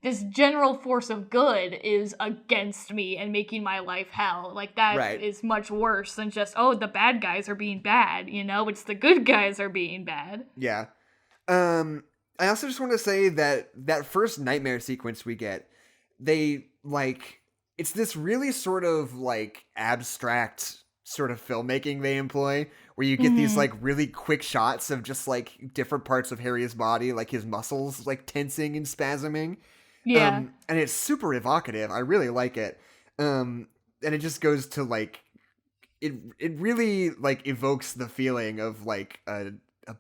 this general force of good is against me and making my life hell. Like, that is much worse than just, oh, the bad guys are being bad, you know? It's the good guys are being bad. Yeah. I also just want to say that first nightmare sequence we get, they, like, it's this really sort of, like, abstract sort of filmmaking they employ, where you get these, like, really quick shots of just, like, different parts of Harry's body, like his muscles, like, tensing and spasming. Yeah. And it's super evocative. I really like it. And it just goes to like, it really like evokes the feeling of like a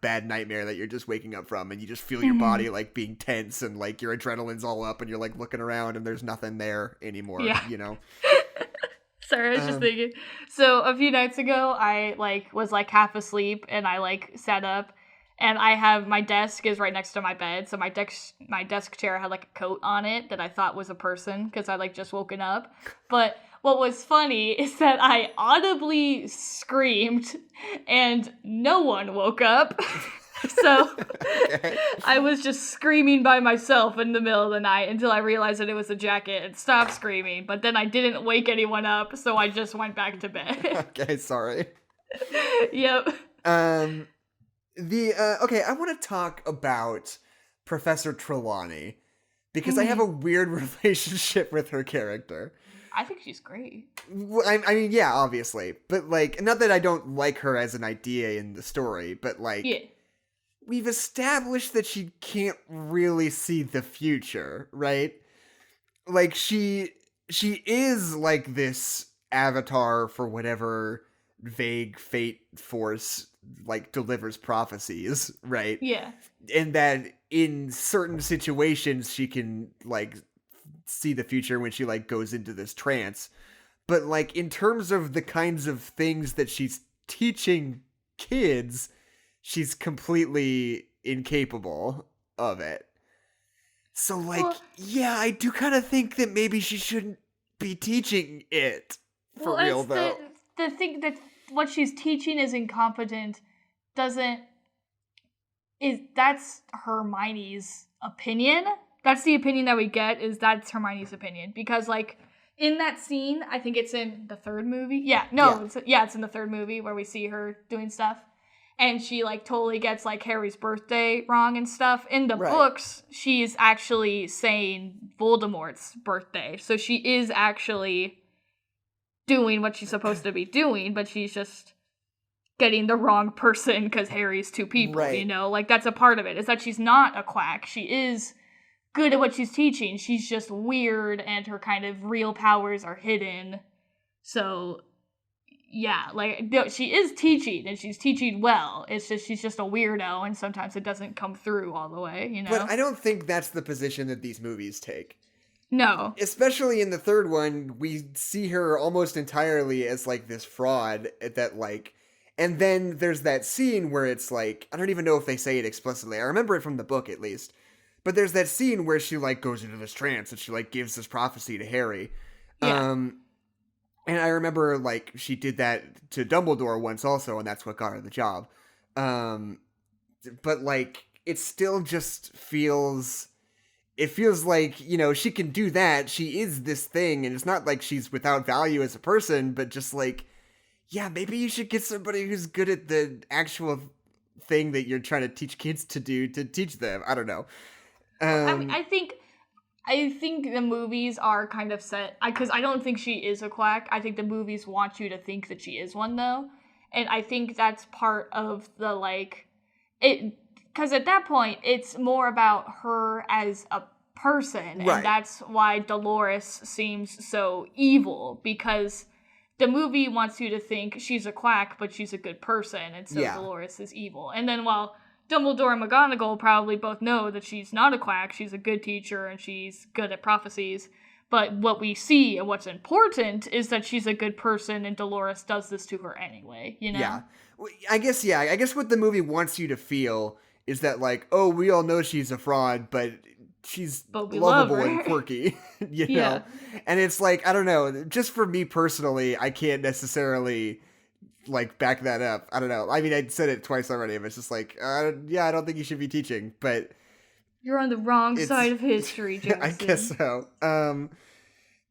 bad nightmare that you're just waking up from, and you just feel your body like being tense and like your adrenaline's all up and you're like looking around and there's nothing there anymore, you know? Sorry, I was just thinking. So a few nights ago, I like was like half asleep and I like sat up. And I have, my desk is right next to my bed, so my desk chair had, like, a coat on it that I thought was a person, because I, like, just woken up. But what was funny is that I audibly screamed, and no one woke up. So I was just screaming by myself in the middle of the night until I realized that it was a jacket and stopped screaming. But then I didn't wake anyone up, so I just went back to bed. Okay, sorry. Yep. Okay, I want to talk about Professor Trelawney, because I have a weird relationship with her character. I think she's great. I mean, yeah, obviously. But, like, not that I don't like her as an idea in the story, but, like, we've established that she can't really see the future, right? Like, she is, like, this avatar for whatever vague fate force like delivers prophecies, right? Yeah. And that in certain situations she can like see the future when she like goes into this trance. But like in terms of the kinds of things that she's teaching kids, she's completely incapable of it. So like, yeah, I do kind of think that maybe she shouldn't be teaching it for real though. The thing that what she's teaching is incompetent that's Hermione's opinion. That's the opinion that we get, is that's Hermione's opinion. Because, like, in that scene, I think it's in the third movie. It's in the third movie where we see her doing stuff. And she, like, totally gets, like, Harry's birthday wrong and stuff. In the books, she's actually saying Voldemort's birthday. So she is actually doing what she's supposed to be doing, but she's just getting the wrong person because Harry's two people, you know? Like, that's a part of it, is that she's not a quack. She is good at what she's teaching. She's just weird, and her kind of real powers are hidden. So, yeah, like, no, she is teaching, and she's teaching well. It's just she's just a weirdo, and sometimes it doesn't come through all the way, you know? But I don't think that's the position that these movies take. No. Especially in the third one, we see her almost entirely as, like, this fraud that, like... And then there's that scene where it's, like... I don't even know if they say it explicitly. I remember it from the book, at least. But there's that scene where she, like, goes into this trance and she, like, gives this prophecy to Harry. Yeah. And I remember, like, she did that to Dumbledore once also, and that's what got her the job. But, like, it still just feels... It feels like, you know, she can do that. She is this thing, and it's not like she's without value as a person, but just like, yeah, maybe you should get somebody who's good at the actual thing that you're trying to teach kids to do to teach them. I don't know. I think the movies are kind of set, because I don't think she is a quack. I think the movies want you to think that she is one, though. And I think that's part of the, like, it... Because at that point, it's more about her as a person, right. And that's why Dolores seems so evil, because the movie wants you to think she's a quack, but she's a good person, and so Dolores is evil. And then while Dumbledore and McGonagall probably both know that she's not a quack, she's a good teacher, and she's good at prophecies, but what we see and what's important is that she's a good person, and Dolores does this to her anyway, you know? Yeah. I guess what the movie wants you to feel is that, like, oh, we all know she's a fraud, but she's lovable and quirky, you know? And it's like, I don't know, just for me personally, I can't necessarily, like, back that up. I don't know. I mean, I said it twice already, but it's just like, yeah, I don't think you should be teaching, but... You're on the wrong side of history, Jackson. I guess so.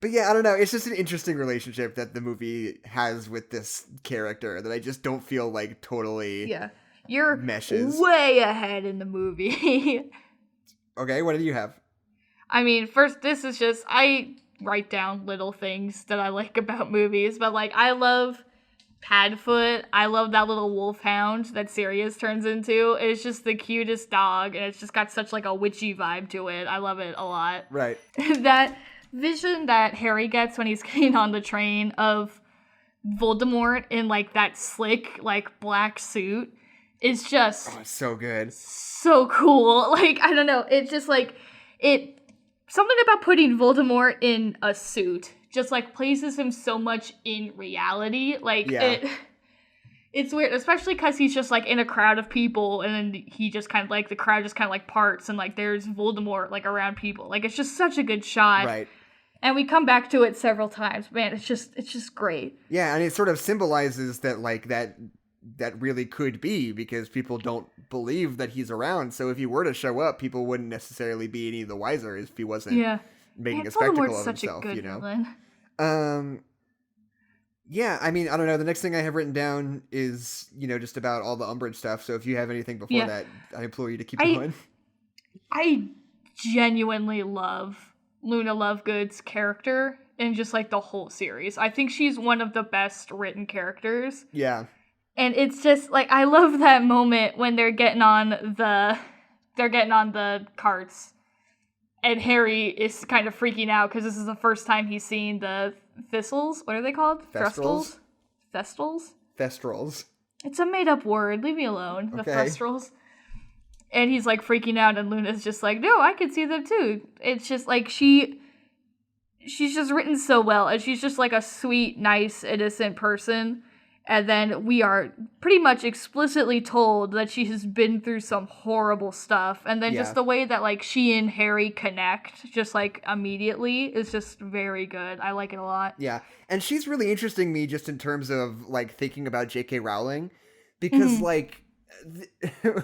But yeah, I don't know. It's just an interesting relationship that the movie has with this character that I just don't feel like totally... Yeah. You're meshes. Way ahead in the movie. Okay, what do you have? I mean, first, this is just, I write down little things that I like about movies, but, like, I love Padfoot. I love that little wolfhound that Sirius turns into. It's just the cutest dog, and it's just got such, like, a witchy vibe to it. I love it a lot. Right. That vision that Harry gets when he's getting on the train of Voldemort in, like, that slick, like, black suit. It's just... Oh, it's so good. So cool. Like, I don't know. It's just, like, something about putting Voldemort in a suit just, like, places him so much in reality. Like, it's weird, especially because he's just, like, in a crowd of people, and then he just kind of, like, the crowd just kind of, like, parts, and, like, there's Voldemort, like, around people. Like, it's just such a good shot. Right. And we come back to it several times. Man, it's just great. Yeah, and it sort of symbolizes that, like, that really could be, because people don't believe that he's around. So if he were to show up, people wouldn't necessarily be any the wiser if he wasn't making a spectacle of himself, you know? Villain. Yeah, I mean, I don't know. The next thing I have written down is, you know, just about all the Umbridge stuff. So if you have anything before that, I implore you to keep going. I genuinely love Luna Lovegood's character in just, like, the whole series. I think she's one of the best written characters. Yeah. And it's just, like, I love that moment when they're getting on the carts, and Harry is kind of freaking out because this is the first time he's seen the thistles. What are they called? Thestrals? Thestrals? Thestrals. It's a made-up word. Leave me alone. The okay. Thestrals. And he's, like, freaking out, and Luna's just like, no, I can see them too. It's just, like, she's just written so well, and she's just, like, a sweet, nice, innocent person. And then we are pretty much explicitly told that she has been through some horrible stuff. And then just the way that, like, she and Harry connect just, like, immediately is just very good. I like it a lot. Yeah. And she's really interesting to me just in terms of, like, thinking about J.K. Rowling. Because, like,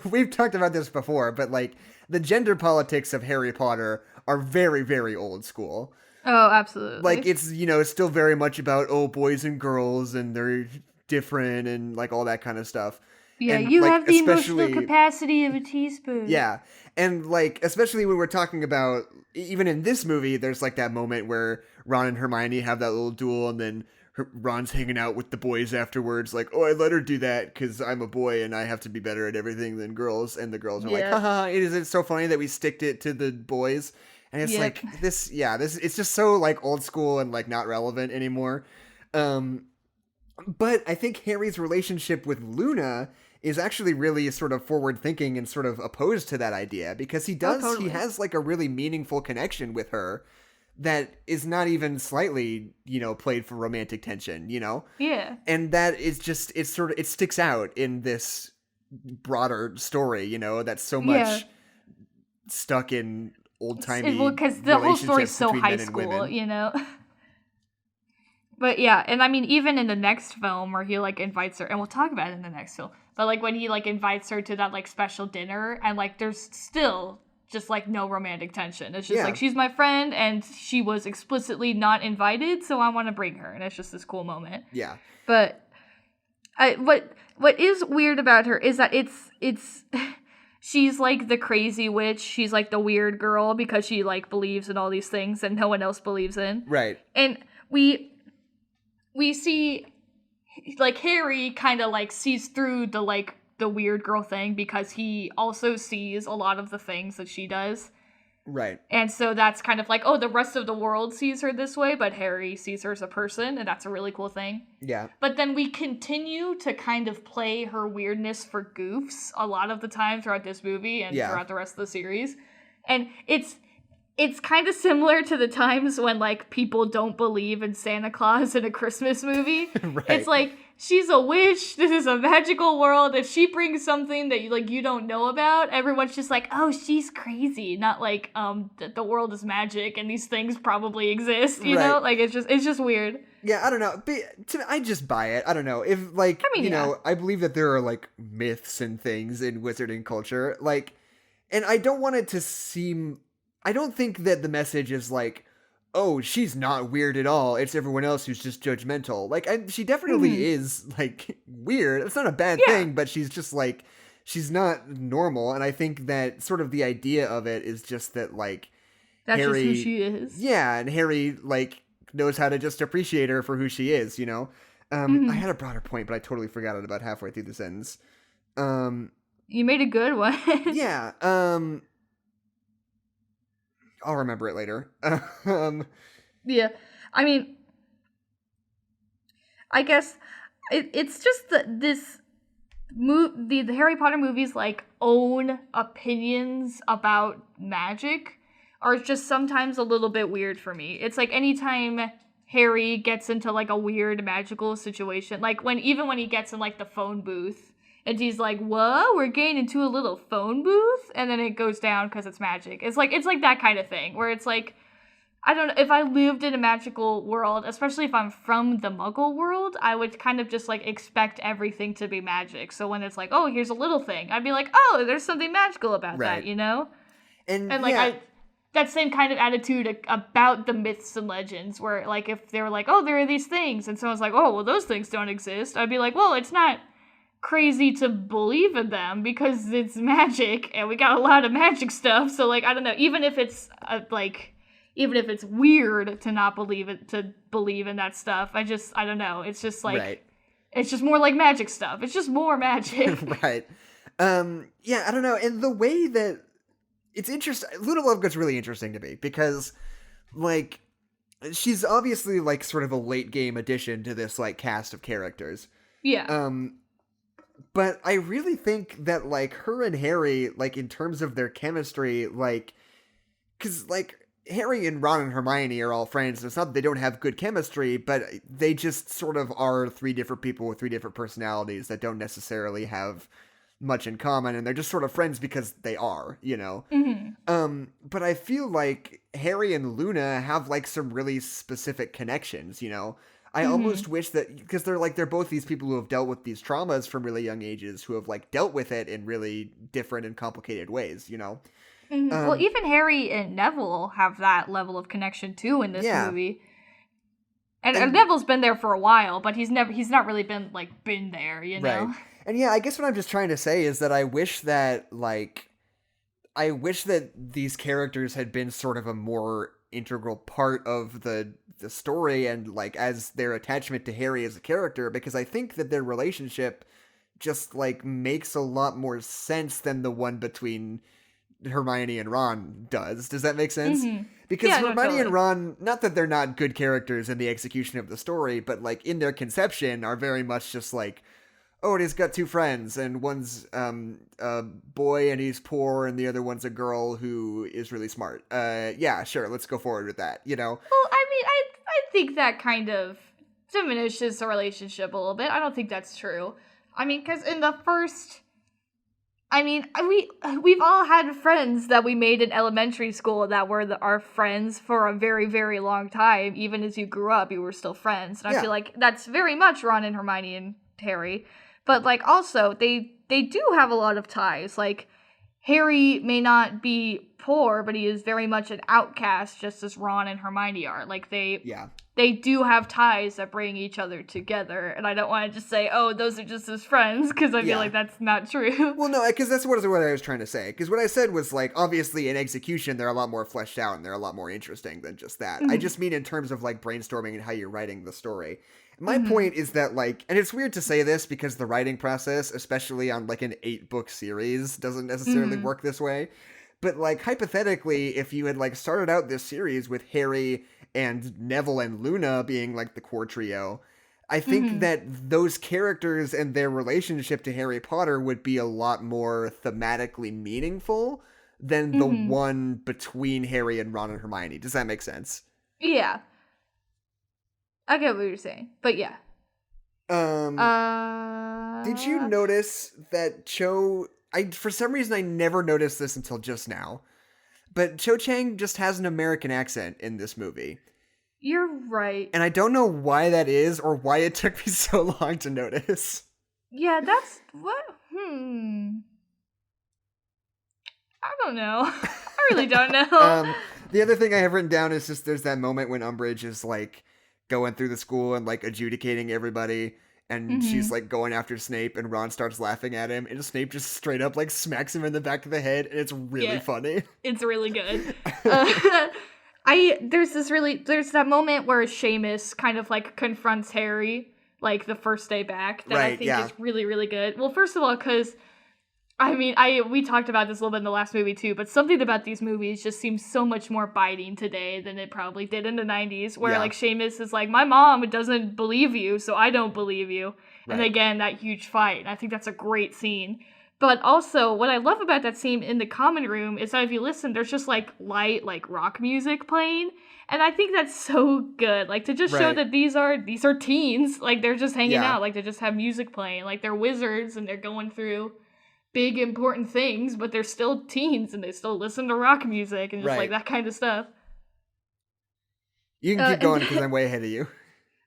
we've talked about this before, but, like, the gender politics of Harry Potter are very, very old school. Oh, absolutely. Like, it's, you know, it's still very much about, oh, boys and girls, and they're different and like all that kind of stuff. Yeah, and, you like, have the emotional capacity of a teaspoon. Yeah, and like especially when we're talking about, even in this movie, there's like that moment where Ron and Hermione have that little duel, and then Ron's hanging out with the boys afterwards, like, oh, I let her do that because I'm a boy and I have to be better at everything than girls. And the girls are like, haha, it's so funny that we sticked it to the boys. And it's like, this, it's just so, like, old school and, like, not relevant anymore. But I think Harry's relationship with Luna is actually really sort of forward-thinking and sort of opposed to that idea, because he has, like, a really meaningful connection with her that is not even slightly, played for romantic tension, Yeah. And that is just, it sticks out in this broader story, that's so much stuck in old-timey because the whole story's so high school, But yeah, and I mean, even in the next film where he, like, invites her, and we'll talk about it in the next film, but, like, when he, like, invites her to that, like, special dinner, and, like, there's still just, like, no romantic tension. It's just like, she's my friend and she was explicitly not invited, so I want to bring her, and it's just this cool moment. Yeah. But what is weird about her is that it's she's, like, the crazy witch. She's, like, the weird girl because she, like, believes in all these things that no one else believes in. Right. And we see, like, Harry kind of, like, sees through the weird girl thing because he also sees a lot of the things that she does. Right. And so that's kind of like, oh, the rest of the world sees her this way, but Harry sees her as a person, and that's a really cool thing. Yeah. But then we continue to kind of play her weirdness for goofs a lot of the time throughout this movie and throughout the rest of the series. And it's kind of similar to the times when, like, people don't believe in Santa Claus in a Christmas movie. Right. It's like, she's a witch, this is a magical world, if she brings something that you don't know about, everyone's just like, oh, she's crazy, not like, that the world is magic and these things probably exist, you know? Like, it's just weird. Yeah, I don't know. But I just buy it. I don't know. If, like, I believe that there are, like, myths and things in wizarding culture, like, and I don't want it to seem... I don't think that the message is like, oh, she's not weird at all. It's everyone else who's just judgmental. Like, she definitely is, like, weird. It's not a bad thing, but she's just, like, she's not normal. And I think that sort of the idea of it is just that, like, that's Harry... just who she is. Yeah, and Harry, like, knows how to just appreciate her for who she is, I had a broader point, but I totally forgot it about halfway through the sentence. You made a good one. Yeah, I'll remember it later. Yeah, I mean, I guess it's just that the Harry Potter movies, like, own opinions about magic are just sometimes a little bit weird for me. It's like anytime Harry gets into, like, a weird magical situation, like even when he gets in, like, the phone booth, and he's like, what? We're getting into a little phone booth? And then it goes down because it's magic. It's like that kind of thing, where it's like, I don't know, if I lived in a magical world, especially if I'm from the Muggle world, I would kind of just, like, expect everything to be magic. So when it's like, oh, here's a little thing, I'd be like, oh, there's something magical about that, And like, that same kind of attitude about the myths and legends, where, like, if they were like, oh, there are these things, and someone's like, oh, well, those things don't exist, I'd be like, well, it's not crazy to believe in them because it's magic and we got a lot of magic stuff, so, like, I don't know, even if it's weird to not believe it, to believe in that stuff, I don't know, it's just like it's just more like magic stuff, it's just more magic. Right. Yeah, I don't know, and the way that it's interesting, Luna Lovegood's really interesting to me because, like, she's obviously, like, sort of a late game addition to this, like, cast of characters. Yeah. But I really think that, like, her and Harry, like, in terms of their chemistry, like, because, like, Harry and Ron and Hermione are all friends. It's not that they don't have good chemistry, but they just sort of are three different people with three different personalities that don't necessarily have much in common, and they're just sort of friends because they are, But I feel like Harry and Luna have, like, some really specific connections, I almost wish that, because they're both these people who have dealt with these traumas from really young ages, who have, like, dealt with it in really different and complicated ways, Well, even Harry and Neville have that level of connection too in this movie. And Neville's been there for a while, but he's not really been there, Right. And yeah, I guess what I'm just trying to say is that I wish that these characters had been sort of a more integral part of the story and like as their attachment to Harry as a character, because I think that their relationship just like makes a lot more sense than the one between Hermione and Ron does. Does that make sense? Mm-hmm. Because Yeah, Hermione totally. and Ron, not that they're not good characters in the execution of the story, but like in their conception are very much just like, oh, he's got two friends, and one's a boy and he's poor, and the other one's a girl who is really smart. Yeah, sure, let's go forward with that, you know? Well, I mean, I think that kind of diminishes the relationship a little bit. I don't think that's true. I mean, because in the first... I mean, we've all had friends that we made in elementary school that were our friends for a very, very long time. Even as you grew up, you were still friends. And I feel like that's very much Ron and Hermione and Harry. But, like, also, they do have a lot of ties. Like, Harry may not be poor, but he is very much an outcast, just as Ron and Hermione are. Like, they do have ties that bring each other together. And I don't want to just say, oh, those are just his friends, because I feel like that's not true. Well, no, because that's what I was trying to say. Because what I said was, like, obviously in execution, they're a lot more fleshed out and they're a lot more interesting than just that. I just mean in terms of, like, brainstorming and how you're writing the story. My point is that, like, and it's weird to say this because the writing process, especially on, like, an 8-book series, doesn't necessarily work this way. But, like, hypothetically, if you had, like, started out this series with Harry and Neville and Luna being, like, the core trio, I think that those characters and their relationship to Harry Potter would be a lot more thematically meaningful than the one between Harry and Ron and Hermione. Does that make sense? Yeah. I get what you're saying, but yeah. Did you notice that Cho... for some reason, I never noticed this until just now, but Cho Chang just has an American accent in this movie. You're right. And I don't know why that is or why it took me so long to notice. Yeah, that's... What? I don't know. I really don't know. The other thing I have written down is just there's that moment when Umbridge is, like, going through the school and, like, adjudicating everybody, and she's, like, going after Snape, and Ron starts laughing at him, and Snape just straight up, like, smacks him in the back of the head, and it's really funny. It's really good. There's that moment where Seamus kind of, like, confronts Harry, like, the first day back, that I think is really, really good. Well, first of all, because... I mean, we talked about this a little bit in the last movie too, but something about these movies just seems so much more biting today than it probably did in the 90s, where like Seamus is like, my mom doesn't believe you, so I don't believe you. Right. And again, that huge fight. And I think that's a great scene. But also, what I love about that scene in the common room is that if you listen, there's just like light, like rock music playing. And I think that's so good. Like to just show that these are teens, like they're just hanging out, like they just have music playing, like they're wizards and they're going through big important things, but they're still teens and they still listen to rock music and just like that kind of stuff. You can keep going because I'm way ahead of you.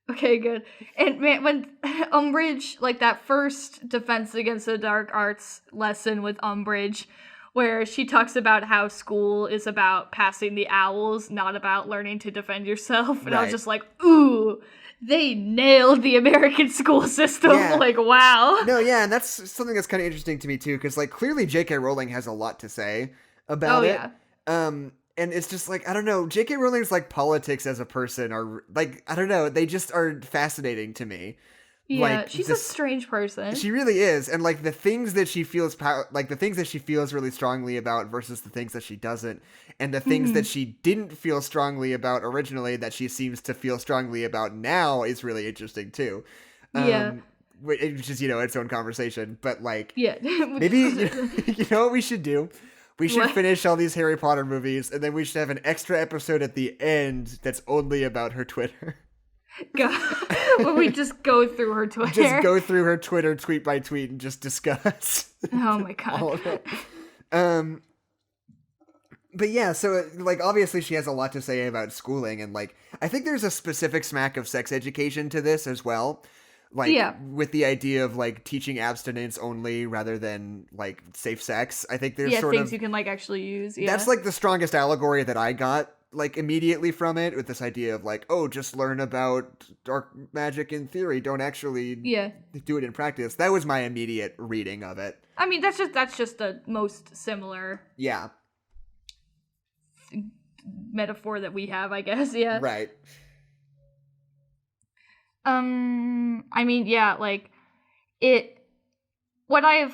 Okay, good. And man, when Umbridge, like that first Defense Against the Dark Arts lesson with Umbridge, where she talks about how school is about passing the owls, not about learning to defend yourself. And I was just like, ooh, they nailed the American school system. Yeah. Like, wow. No, yeah, and that's something that's kind of interesting to me, too, because, like, clearly J.K. Rowling has a lot to say about it. And it's just, like, I don't know, J.K. Rowling's, like, politics as a person are, like, I don't know, they just are fascinating to me. Yeah, like, she's a strange person. She really is, and like the things that she feels, the things that she feels really strongly about versus the things that she doesn't, and the things that she didn't feel strongly about originally that she seems to feel strongly about now is really interesting too. Which is its own conversation, but like, maybe you know what we should do. We should finish all these Harry Potter movies, and then we should have an extra episode at the end that's only about her Twitter. When we just go through her Twitter. Just go through her Twitter tweet by tweet and just discuss. Oh my god. All of it. But yeah, so like obviously she has a lot to say about schooling, and like I think there's a specific smack of sex education to this as well. Like with the idea of like teaching abstinence only rather than like safe sex. I think there's sort things of you can like actually use. Yeah. That's like the strongest allegory that I got like immediately from it, with this idea of like, oh, just learn about dark magic in theory, don't actually do it in practice. That was my immediate reading of it. I mean, that's just the most similar metaphor that we have, I guess. Yeah. Right. I mean, yeah, like it. What I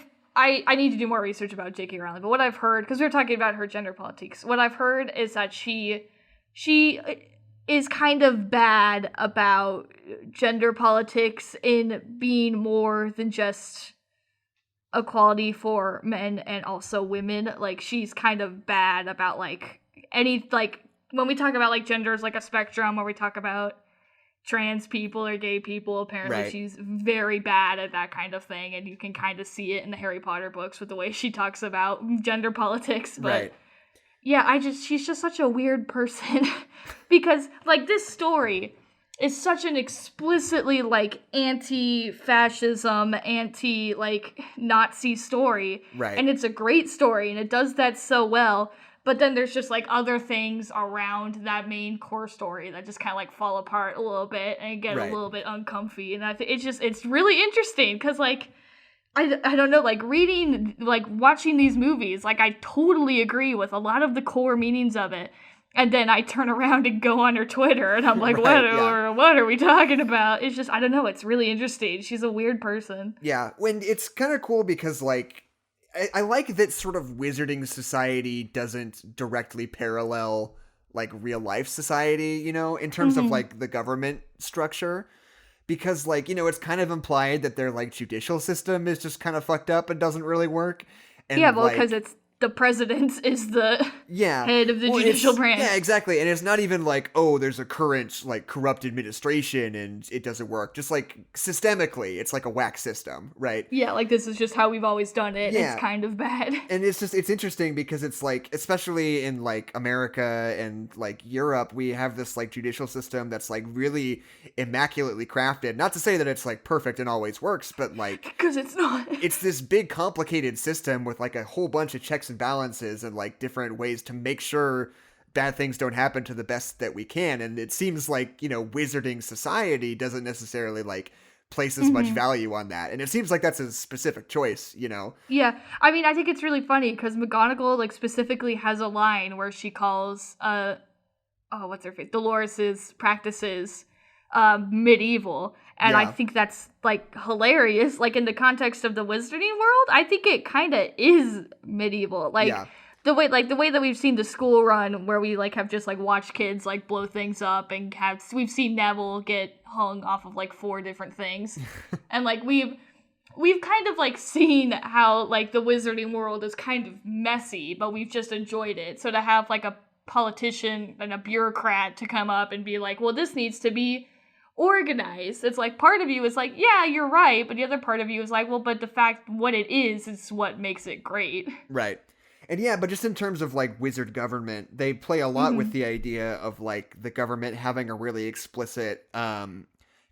need to do more research about J.K. Rowling, but what I've heard, because we were talking about her gender politics, what I've heard is that she is kind of bad about gender politics in being more than just equality for men and also women. Like, she's kind of bad about, like, any, like, when we talk about, like, gender is like a spectrum, or we talk about trans people or gay people, apparently Right. she's very bad at that kind of thing, and you can kind of see it in the Harry Potter books with the way she talks about gender politics. But Right. yeah, she's just such a weird person because, like, this story is such an explicitly, like, anti-fascism, like, Nazi story. Right. And it's a great story, and it does that so well. But then there's just, like, other things around that main core story that just kind of, like, fall apart a little bit and get Right. a little bit uncomfy. And I think it's really interesting because, like, I don't know, like, watching these movies, like, I totally agree with a lot of the core meanings of it. And then I turn around and go on her Twitter, and I'm like, Right, what are we talking about? It's just, I don't know, it's really interesting. She's a weird person. Yeah, when it's kind of cool because, like, I like that sort of wizarding society doesn't directly parallel, like, real life society, you know, in terms of, like, the government structure. Because, like, you know, it's kind of implied that their, like, judicial system is just kind of fucked up and doesn't really work. And, yeah, well, because like, it's the president is the head of the judicial branch. Yeah, exactly. And it's not even like, oh, there's a current, like, corrupt administration and it doesn't work. Just, like, systemically, it's like a whack system, right? Yeah, like, this is just how we've always done it. Yeah. It's kind of bad. And it's interesting because it's, like, especially in, like, America and, like, Europe, we have this, like, judicial system that's, like, really immaculately crafted. Not to say that it's, like, perfect and always works, but, like... Because it's not. It's this big, complicated system with, like, a whole bunch of checks and balances and, like, different ways to make sure bad things don't happen to the best that we can. And it seems like, you know, wizarding society doesn't necessarily, like, place as much value on that. And it seems like that's a specific choice, you know? Yeah. I mean, I think it's really funny because McGonagall, like, specifically has a line where she calls, what's her face? Dolores's practices medieval. And Yeah. I think that's, like, hilarious. Like, in the context of the wizarding world, I think it kind of is medieval. Like, Yeah. the way that we've seen the school run, where we, like, have just, like, watched kids, like, blow things up, and we've seen Neville get hung off of, like, 4 different things. And, like, we've kind of, like, seen how, like, the wizarding world is kind of messy, but we've just enjoyed it. So to have, like, a politician and a bureaucrat to come up and be like, well, this needs to be organized. It's like, part of you is like, yeah, you're right, but the other part of you is like, well, but the fact what it is what makes it great. Right. And yeah, but just in terms of, like, wizard government, they play a lot with the idea of, like, the government having a really explicit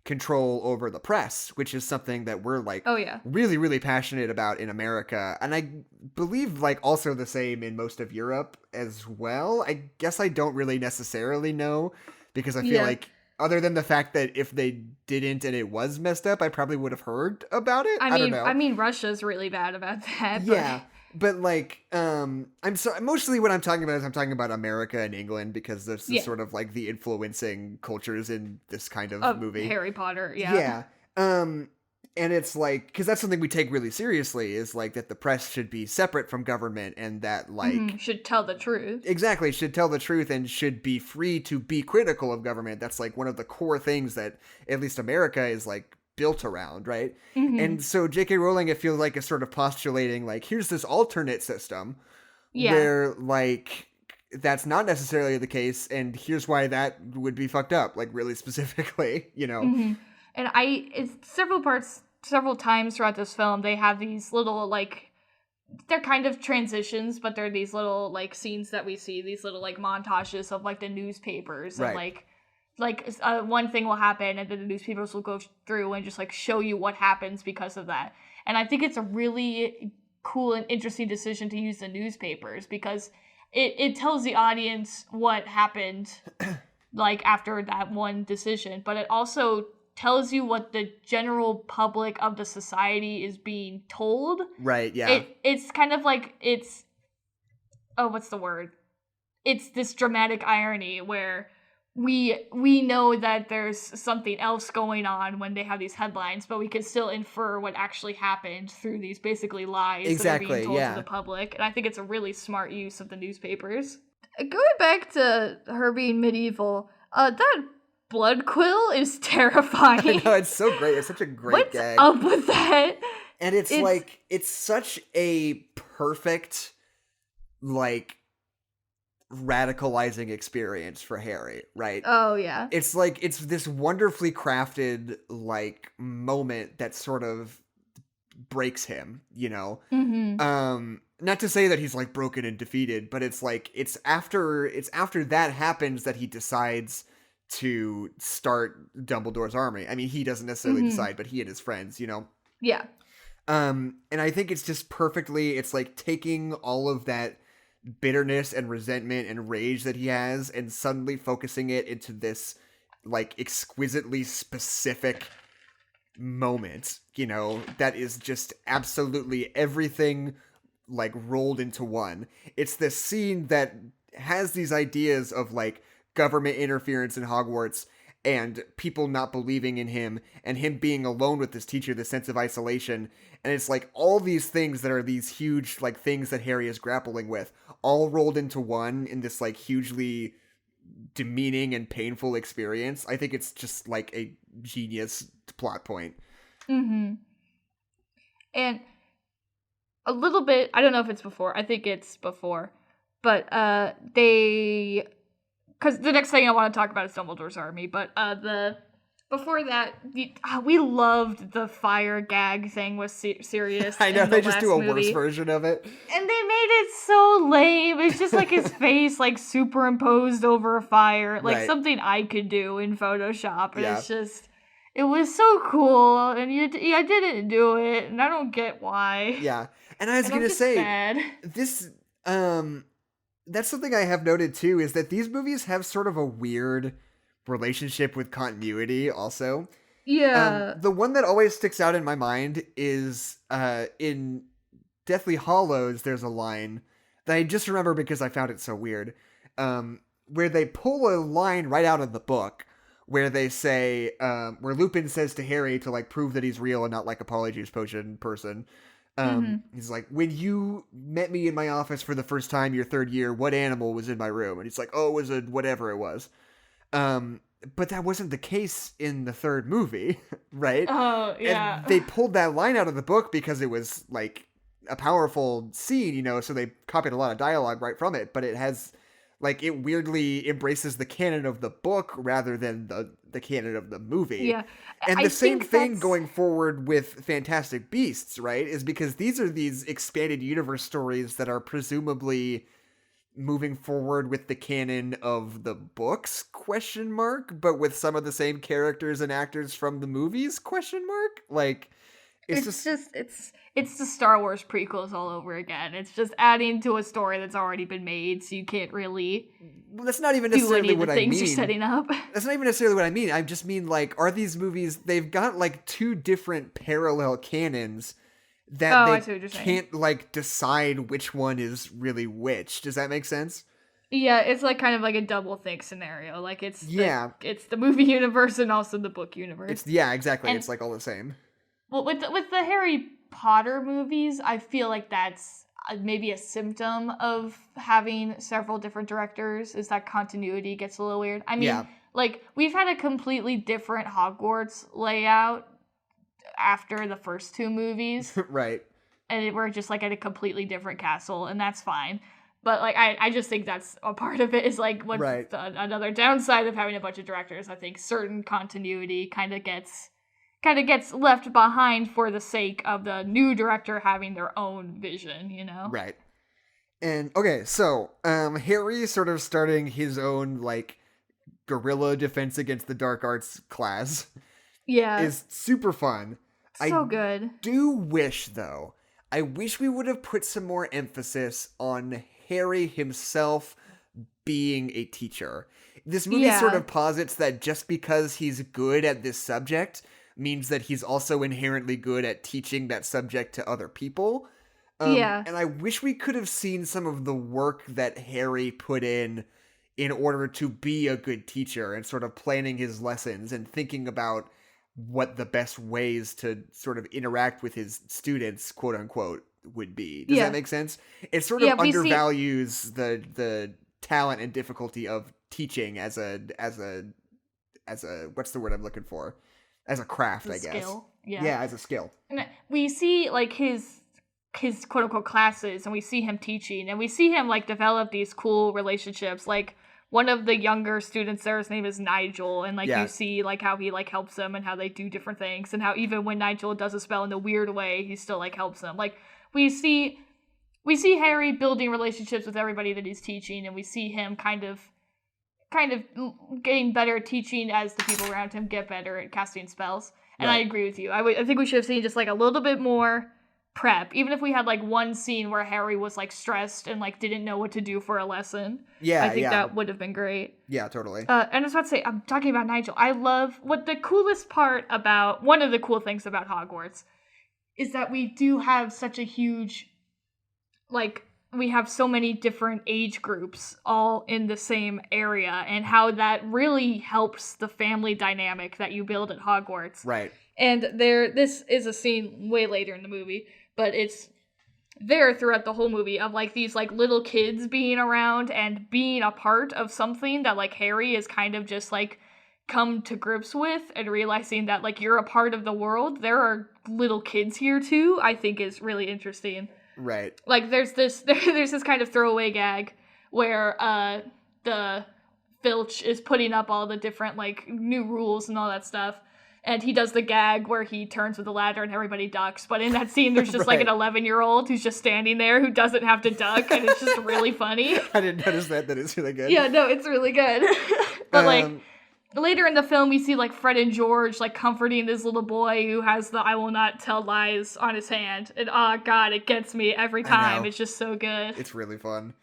control over the press, which is something that we're, like, really, really passionate about in America. And I believe, like, also the same in most of Europe as well. I guess I don't really necessarily know, because I feel like, other than the fact that if they didn't and it was messed up, I probably would have heard about it. I don't know. I mean, Russia's really bad about that. Yeah. But, like, mostly what I'm talking about is I'm talking about America and England, because this is sort of, like, the influencing cultures in this kind of movie. Harry Potter, yeah. And it's, like, because that's something we take really seriously, is, like, that the press should be separate from government, and that, like... should tell the truth. Exactly, should tell the truth and should be free to be critical of government. That's, like, one of the core things that at least America is, like, built around, right? And so J.K. Rowling, it feels like, is sort of postulating, like, here's this alternate system where, like, that's not necessarily the case, and here's why that would be fucked up, like, really specifically, you know? And it's several times throughout this film, they have these little, like, they're kind of transitions, but they're these little, like, scenes that we see, these little, like, montages of, like, the newspapers, and, one thing will happen, and then the newspapers will go through and just, like, show you what happens because of that. And I think it's a really cool and interesting decision to use the newspapers, because it tells the audience what happened, like, after that one decision, but it also tells you what the general public of the society is being told. Right, yeah. It's kind of like, what's the word? it's this dramatic irony where we know that there's something else going on when they have these headlines, but we can still infer what actually happened through these basically lies that are being told to the public. And I think it's a really smart use of the newspapers. Going back to her being medieval, that blood quill is terrifying. I know, it's so great. It's such a great gag. What's up with that? And it's such a perfect, like, radicalizing experience for Harry, right? Oh, yeah. It's this wonderfully crafted, like, moment that sort of breaks him, you know? Mm-hmm. Not to say that he's, like, broken and defeated, but it's after that happens that he decides to start Dumbledore's army. I mean, he doesn't necessarily decide, but he and his friends, you know? Yeah. And I think it's just perfectly, it's like taking all of that bitterness and resentment and rage that he has and suddenly focusing it into this, like, exquisitely specific moment, you know, that is just absolutely everything, like, rolled into one. It's this scene that has these ideas of, like, government interference in Hogwarts and people not believing in him and him being alone with this teacher, the sense of isolation. And it's like all these things that are these huge, like, things that Harry is grappling with all rolled into one in this, like, hugely demeaning and painful experience. I think it's just, like, a genius plot point. Mm-hmm. And a little bit, I don't know if it's before, I think it's before, but because the next thing I want to talk about is Dumbledore's army, but before that, we loved the fire gag thing with Sirius. I know, they just do a movie. worse version of it. And they made it so lame. It's just like his face, like, superimposed over a fire, like right. something I could do in Photoshop. And yeah. It's just, it was so cool, and I didn't do it, and I don't get why. Yeah, and I was gonna say, sad. This, that's something I have noted too, is that these movies have sort of a weird relationship with continuity also. Yeah. The one that always sticks out in my mind is in Deathly Hallows, there's a line that I just remember because I found it so weird, where they pull a line right out of the book where they say, where Lupin says to Harry to, like, prove that he's real and not, like, a Polyjuice Potion person. He's like, when you met me in my office for the first time your third year, what animal was in my room? And he's like, oh, it was a whatever it was. But that wasn't the case in the third movie, right? Oh, yeah. And they pulled that line out of the book because it was, like, a powerful scene, you know, so they copied a lot of dialogue right from it, but it has, like, it weirdly embraces the canon of the book rather than the canon of the movie. Yeah. And the same thing going forward with Fantastic Beasts, right? Is because these are these expanded universe stories that are presumably moving forward with the canon of the books, ? But with some of the same characters and actors from the movies, ? Like, it's the Star Wars prequels all over again. It's just adding to a story that's already been made, so you can't really that's not even necessarily what I mean. You're setting up. That's not even necessarily what I mean. I just mean, like, are these movies, they've got, like, two different parallel canons that they can't, like, decide which one is really which. Does that make sense? Yeah, it's like kind of like a double think scenario. Like, it's it's the movie universe and also the book universe. Exactly. And, it's like all the same. Well, with the Harry Potter movies, I feel like that's maybe a symptom of having several different directors, is that continuity gets a little weird. I mean, like, we've had a completely different Hogwarts layout after the first two movies. Right. And we're just, like, at a completely different castle, and that's fine. But, like, I just think that's a part of it, is, like, what's another downside of having a bunch of directors. I think certain continuity kind of gets left behind for the sake of the new director having their own vision, you know? Right. And, okay, so, Harry sort of starting his own, like, guerrilla defense against the dark arts class. Yeah. Is super fun. So good. Do wish, though, I wish we would have put some more emphasis on Harry himself being a teacher. This movie sort of posits that just because he's good at this subject means that he's also inherently good at teaching that subject to other people. Yeah. And I wish we could have seen some of the work that Harry put in order to be a good teacher and sort of planning his lessons and thinking about what the best ways to sort of interact with his students, quote unquote, would be. Does that make sense? It sort of undervalues the talent and difficulty of teaching as a what's the word I'm looking for? As a craft, I guess. Skill. Yeah, as a skill. And we see like his quote unquote classes, and we see him teaching, and we see him like develop these cool relationships. Like one of the younger students there, his name is Nigel, and like you see like how he like helps them and how they do different things, and how even when Nigel does a spell in a weird way, he still like helps them. Like we see Harry building relationships with everybody that he's teaching, and we see him kind of getting better at teaching as the people around him get better at casting spells. And I agree with you. I think we should have seen just like a little bit more prep, even if we had like one scene where Harry was like stressed and like didn't know what to do for a lesson. I think that would have been great. Yeah, totally. And I was about to say, I'm talking about Nigel. I love one of the cool things about Hogwarts is that we do have such a huge, like, we have so many different age groups all in the same area, and how that really helps the family dynamic that you build at Hogwarts. Right. And this is a scene way later in the movie, but it's there throughout the whole movie of like these like little kids being around and being a part of something that like Harry is kind of just like come to grips with, and realizing that like you're a part of the world. There are little kids here too, I think is really interesting. Right. Like there's this kind of throwaway gag where the Filch is putting up all the different like new rules and all that stuff. And he does the gag where he turns with the ladder and everybody ducks. But in that scene, there's just like an 11-year-old who's just standing there who doesn't have to duck. And it's just really funny. I didn't notice that. That is really good. Yeah, no, it's really good. But like later in the film, we see like Fred and George like comforting this little boy who has the "I will not tell lies" on his hand. And oh God, it gets me every time. It's just so good. It's really fun.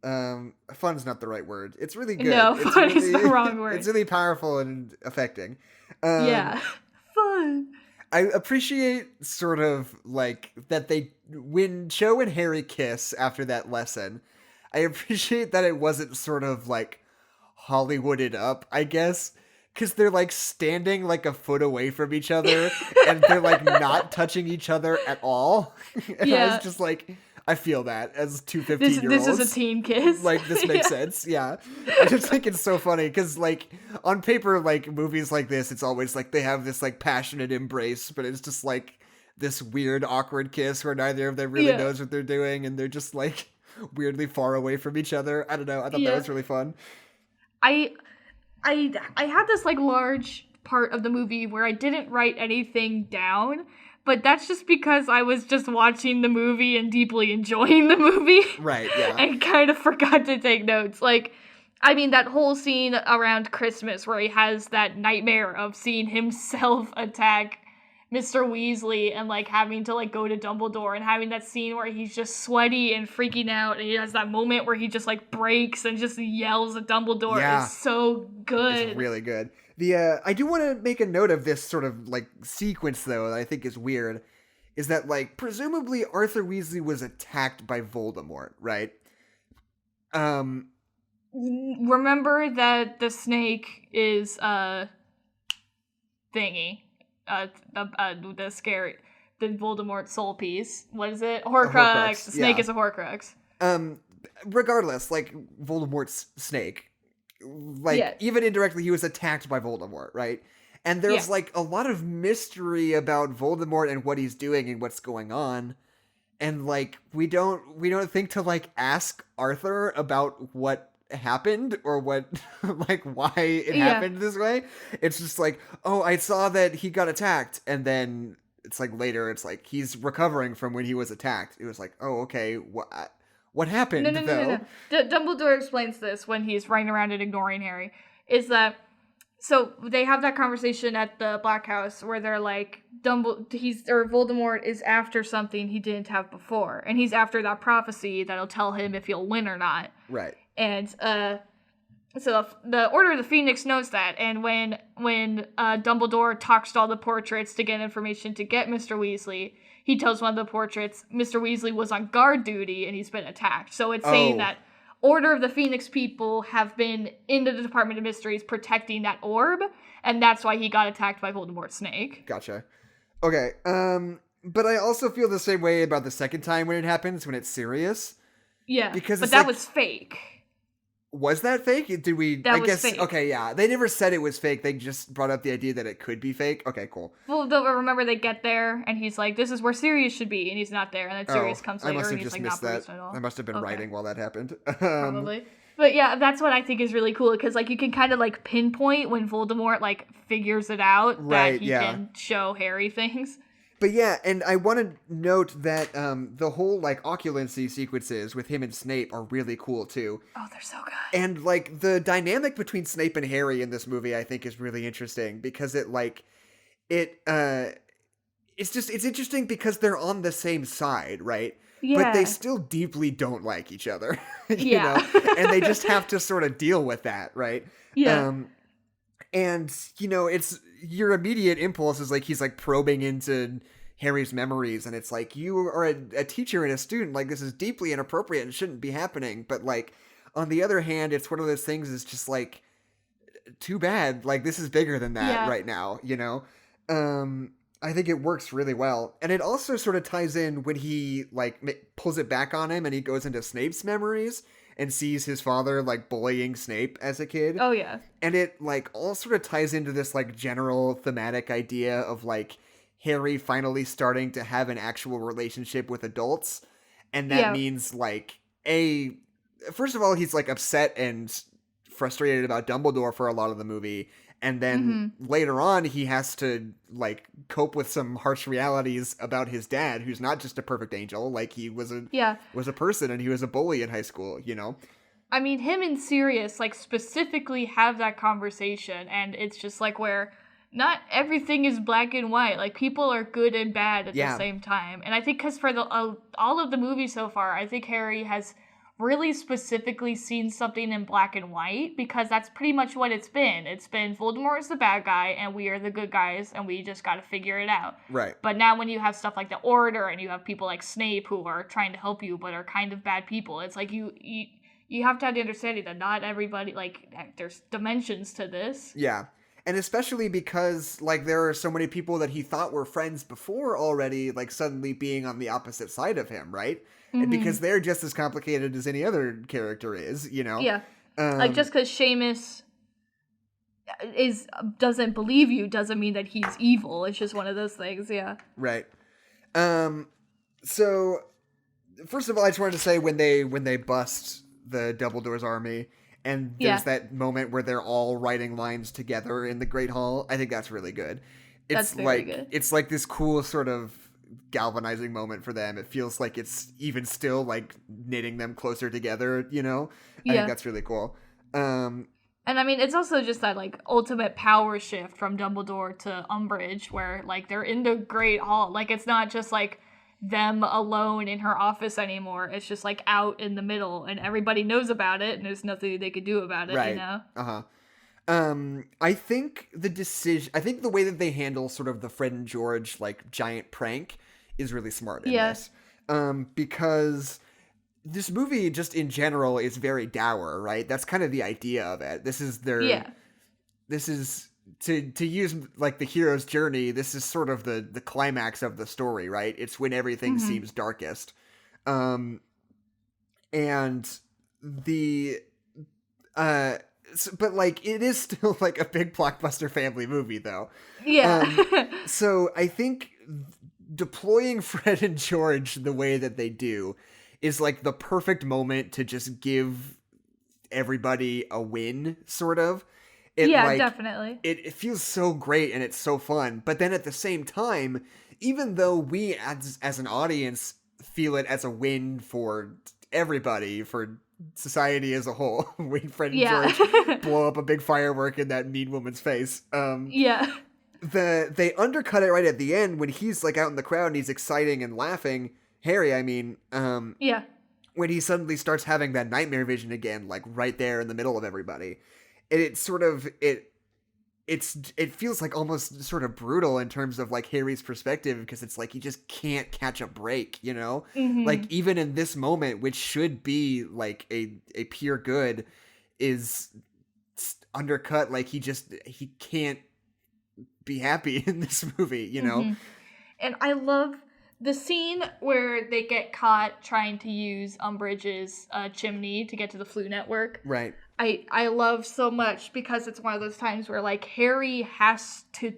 Fun's not the right word. It's really good. No, fun is the wrong word. It's really powerful and affecting. Fun. I appreciate sort of like that when Cho and Harry kiss after that lesson, I appreciate that it wasn't sort of like Hollywooded up, I guess, because they're like standing like a foot away from each other and they're like not touching each other at all. And I was just like, I feel that as two 15-year-olds. This is a teen kiss. Like, this makes sense, yeah. I just think it's so funny, because, like, on paper, like, movies like this, it's always, like, they have this, like, passionate embrace, but it's just, like, this weird, awkward kiss where neither of them really knows what they're doing, and they're just, like, weirdly far away from each other. I don't know, I thought that was really fun. I had this, like, large part of the movie where I didn't write anything down, but that's just because I was just watching the movie and deeply enjoying the movie. Right, yeah. And kind of forgot to take notes. Like, I mean, that whole scene around Christmas where he has that nightmare of seeing himself attack Mr. Weasley and, like, having to, like, go to Dumbledore, and having that scene where he's just sweaty and freaking out, and he has that moment where he just, like, breaks and just yells at Dumbledore. Yeah. It's so good. It's really good. I do want to make a note of this sort of, like, sequence, though, that I think is weird, is that, like, presumably Arthur Weasley was attacked by Voldemort, right? Remember that the snake is, thingy. The Voldemort soul piece. What is it? Horcrux. The snake is a Horcrux. Regardless, like, Voldemort's snake, like, even indirectly, he was attacked by Voldemort, right? And there's, like, a lot of mystery about Voldemort and what he's doing and what's going on. And, like, we don't think to, like, ask Arthur about what happened or what, like, why it happened this way. It's just like, oh, I saw that he got attacked. And then it's like later, it's like, he's recovering from when he was attacked. It was like, oh, okay, what happened, No. Dumbledore explains this when he's running around and ignoring Harry. Is that... So, they have that conversation at the Black House where they're like, Voldemort is after something he didn't have before. And he's after that prophecy that'll tell him if he'll win or not. Right. And So the Order of the Phoenix knows that, and when Dumbledore talks to all the portraits to get information to get Mr. Weasley, he tells one of the portraits Mr. Weasley was on guard duty and he's been attacked. So it's saying that Order of the Phoenix people have been in the Department of Mysteries protecting that orb, and that's why he got attacked by Voldemort's snake. Gotcha. Okay, but I also feel the same way about the second time when it happens, when it's Sirius. Yeah, because but that was fake. Was that fake? Did we? That was fake. Okay, yeah. They never said it was fake. They just brought up the idea that it could be fake. Okay, cool. Well, remember they get there and he's like, "This is where Sirius should be," and he's not there, and then Sirius comes later and he's like, "Not that at all." I must have been writing while that happened. Probably. But yeah, that's what I think is really cool, because like you can kind of like pinpoint when Voldemort like figures it out that he can show Harry things. But yeah, and I want to note that the whole, like, oculancy sequences with him and Snape are really cool, too. Oh, they're so good. And, like, the dynamic between Snape and Harry in this movie, I think, is really interesting, because it's interesting because they're on the same side, right? Yeah. But they still deeply don't like each other, you know? And they just have to sort of deal with that, right? Yeah. And, you know, it's your immediate impulse is like, he's like probing into Harry's memories. And it's like, you are a teacher and a student. Like, this is deeply inappropriate and shouldn't be happening. But like, on the other hand, it's one of those things is just like, too bad. Like, this is bigger than that right now, you know? I think it works really well. And it also sort of ties in when he like pulls it back on him and he goes into Snape's memories and sees his father, like, bullying Snape as a kid. Oh, yeah. And it, like, all sort of ties into this, like, general thematic idea of, like, Harry finally starting to have an actual relationship with adults. And that means, like, first of all, he's, like, upset and frustrated about Dumbledore for a lot of the movie. And then later on, he has to, like, cope with some harsh realities about his dad, who's not just a perfect angel. Like, he was a person, and he was a bully in high school, you know? I mean, him and Sirius, like, specifically have that conversation, and it's just, like, where not everything is black and white. Like, people are good and bad at the same time. And I think because for all of the movies so far, I think Harry has really specifically seen something in black and white, because that's pretty much what it's been. It's been Voldemort is the bad guy and we are the good guys and we just got to figure it out. Right. But now when you have stuff like the Order and you have people like Snape who are trying to help you but are kind of bad people, it's like you have to have the understanding that not everybody, like, there's dimensions to this. Yeah. And especially because, like, there are so many people that he thought were friends before already, like, suddenly being on the opposite side of him, right? And because they're just as complicated as any other character is, you know? Yeah. Like, just because Seamus doesn't believe you doesn't mean that he's evil. It's just one of those things, yeah. Right. So, first of all, I just wanted to say when they bust the Dumbledore's army, and there's that moment where they're all writing lines together in the Great Hall, I think that's really good. That's very good. It's like this cool sort of galvanizing moment for them. It feels like it's even still like knitting them closer together, you know? I think that's really cool. And I mean, it's also just that like ultimate power shift from Dumbledore to Umbridge, where like they're in the Great Hall. Like, it's not just like them alone in her office anymore. It's just like out in the middle and everybody knows about it and there's nothing they could do about it, you know? I think the way that they handle sort of the Fred and George like giant prank is really smart in this. Because this movie just in general is very dour, right? That's kind of the idea of it. This is to use like the hero's journey. This is sort of the climax of the story, right? It's when everything seems darkest. And but like it is still like a big blockbuster family movie though. So I think deploying Fred and George the way that they do is like the perfect moment to just give everybody a win, sort of. Definitely. It feels so great and it's so fun. But then at the same time, even though we as an audience feel it as a win for everybody, for society as a whole, when Fred and George blow up a big firework in that mean woman's face. They undercut it right at the end when he's like out in the crowd and he's exciting and laughing. Harry, I mean. when he suddenly starts having that nightmare vision again, like right there in the middle of everybody. And it sort of, it feels like almost sort of brutal in terms of like Harry's perspective, because it's like he just can't catch a break, you know? Like even in this moment, which should be like a pure good, is undercut. Like he can't be happy in this movie, you know? And I love the scene where they get caught trying to use Umbridge's chimney to get to the Flu Network. Right. I love so much, because it's one of those times where, like, Harry has to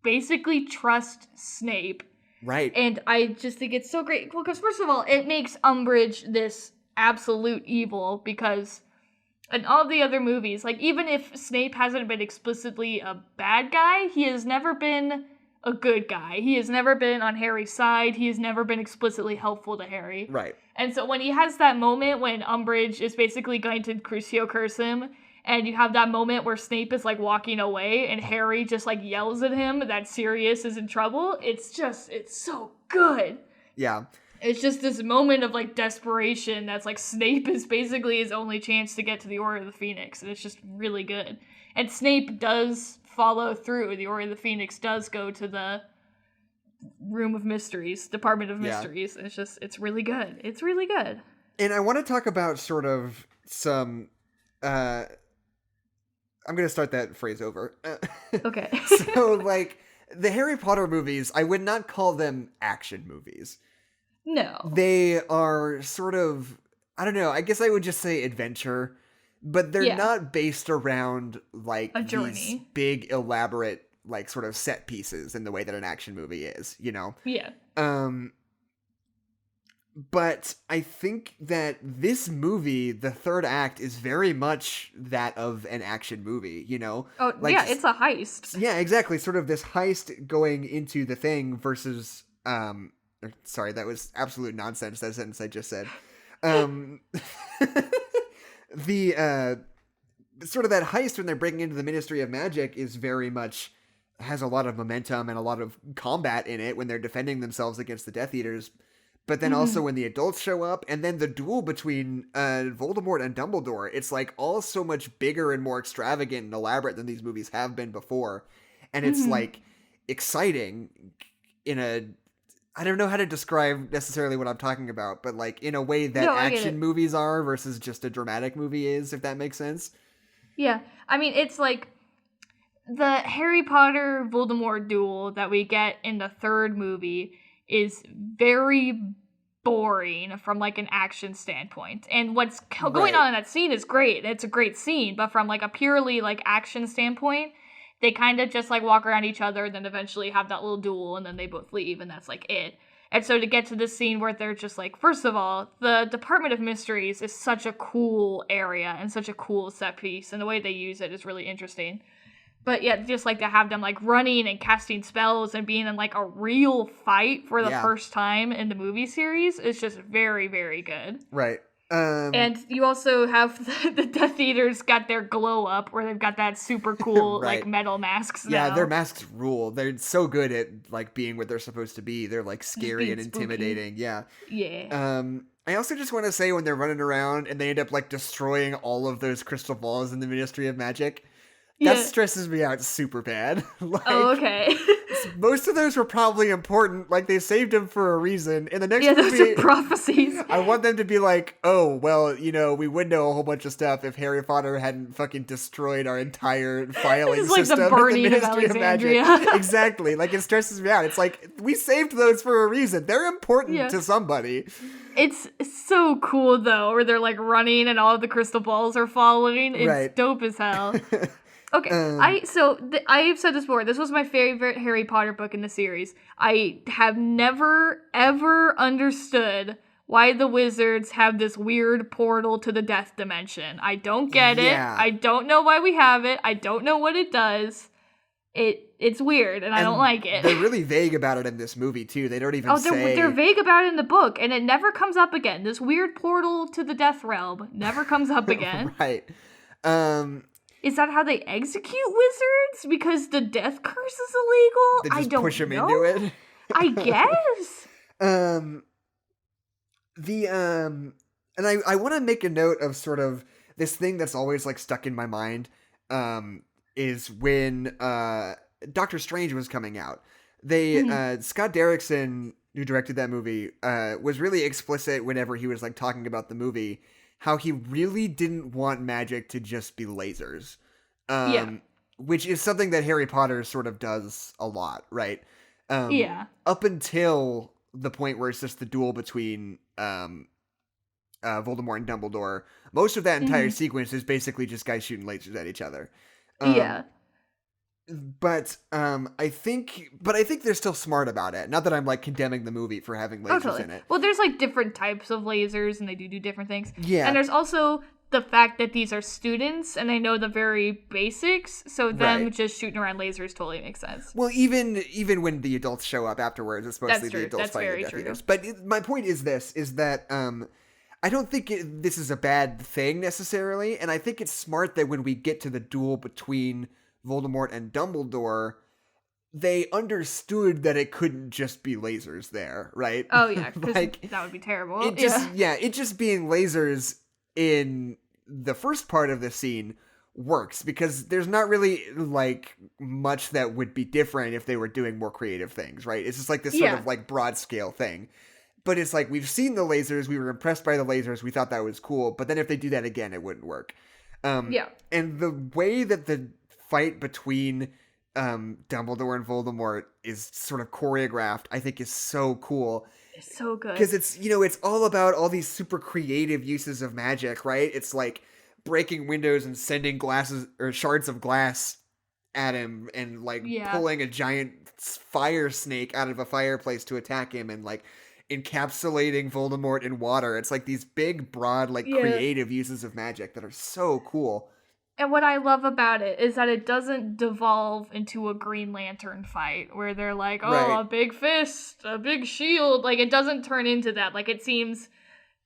basically trust Snape. Right. And I just think it's so great. Well, because first of all, it makes Umbridge this absolute evil, because in all the other movies, like, even if Snape hasn't been explicitly a bad guy, he has never been a good guy. He has never been on Harry's side. He has never been explicitly helpful to Harry. Right. And so when he has that moment when Umbridge is basically going to Crucio curse him, and you have that moment where Snape is, like, walking away, and Harry just, like, yells at him that Sirius is in trouble, it's so good. Yeah. It's just this moment of, like, desperation that's, like, Snape is basically his only chance to get to the Order of the Phoenix, and it's just really good. And Snape does follow through. The Order of the Phoenix does go to the Room of Mysteries, Department of Mysteries. And it's really good. It's really good. And I want to talk about sort of some, I'm going to start that phrase over. Okay. So, like, the Harry Potter movies, I would not call them action movies. No. They are sort of, I don't know, I guess I would just say adventure, but they're not based around, like, a journey. These big, elaborate, like, sort of set pieces in the way that an action movie is, you know? Yeah. But I think that this movie, the third act, is very much that of an action movie, you know? Oh, like, yeah, it's a heist. Yeah, exactly. Sort of this heist going into the thing versus, sorry, that was absolute nonsense, that sentence I just said. The sort of that heist when they're breaking into the Ministry of Magic is very much, has a lot of momentum and a lot of combat in it when they're defending themselves against the Death Eaters. But then also when the adults show up, and then the duel between Voldemort and Dumbledore, it's like all so much bigger and more extravagant and elaborate than these movies have been before. And it's like exciting in a, I don't know how to describe necessarily what I'm talking about, but like in a way that action movies are versus just a dramatic movie is, if that makes sense. Yeah. I mean, it's like the Harry Potter Voldemort duel that we get in the third movie is very boring from like an action standpoint. And what's going on in that scene is great. It's a great scene, but from like a purely like action standpoint, they kind of just like walk around each other and then eventually have that little duel and then they both leave and that's like it. And so to get to this scene where they're just like, first of all, the Department of Mysteries is such a cool area and such a cool set piece, and the way they use it is really interesting. But yeah, just like to have them like running and casting spells and being in like a real fight for the first time in the movie series is just very, very good. Right. And you also have the Death Eaters got their glow up where they've got that super cool like metal masks now. Yeah, their masks rule. They're so good at like being what they're supposed to be. They're like scary and intimidating. Yeah. Yeah. I also just want to say when they're running around and they end up like destroying all of those crystal balls in the Ministry of Magic, that stresses me out super bad. Like, oh, okay. Most of those were probably important. Like, they saved them for a reason. In the next movie, those are prophecies. I want them to be like, oh, well, you know, we would know a whole bunch of stuff if Harry Potter hadn't fucking destroyed our entire filing like system the burning at the Ministry of Alexandria. of Magic. Exactly. Like, it stresses me out. It's like, we saved those for a reason. They're important to somebody. It's so cool, though, where they're, like, running and all of the crystal balls are falling. It's dope as hell. Okay, I've said this before. This was my favorite Harry Potter book in the series. I have never, ever understood why the wizards have this weird portal to the death dimension. I don't get it. I don't know why we have it. I don't know what it does. It's weird, and I don't like it. They're really vague about it in this movie, too. They don't even say... they're vague about it in the book, and it never comes up again. This weird portal to the death realm never comes up again. Right. Is that how they execute wizards? Because the death curse is illegal? They just push them into it? I guess. And I want to make a note of sort of this thing that's always like stuck in my mind, is when Doctor Strange was coming out. They Scott Derrickson, who directed that movie, was really explicit whenever he was like talking about the movie, how he really didn't want magic to just be lasers. Which is something that Harry Potter sort of does a lot, right? Up until the point where it's just the duel between Voldemort and Dumbledore, most of that entire sequence is basically just guys shooting lasers at each other. But I think they're still smart about it. Not that I'm like condemning the movie for having lasers in it. Well, there's like different types of lasers, and they do different things. Yeah, and there's also the fact that these are students and they know the very basics, so them just shooting around lasers totally makes sense. Well, even when the adults show up afterwards, it's mostly the adults fighting the Death Eaters. But my point is that I don't think this is a bad thing necessarily, and I think it's smart that when we get to the duel between Voldemort and Dumbledore, they understood that it couldn't just be lasers there, right? Oh yeah, because that would be terrible. It just being lasers in the first part of the scene works because there's not really like much that would be different if they were doing more creative things, right? It's just like this sort of like broad scale thing. But it's like, we've seen the lasers, we were impressed by the lasers, we thought that was cool, but then if they do that again, it wouldn't work. And the way that the fight between Dumbledore and Voldemort is sort of choreographed, I think is so cool. It's so good. Because it's, it's all about all these super creative uses of magic, right? It's like breaking windows and sending glasses or shards of glass at him and like pulling a giant fire snake out of a fireplace to attack him and like encapsulating Voldemort in water. It's like these big, broad, like creative uses of magic that are so cool. And what I love about it is that it doesn't devolve into a Green Lantern fight where they're like, a big fist, a big shield. Like, it doesn't turn into that. Like, it seems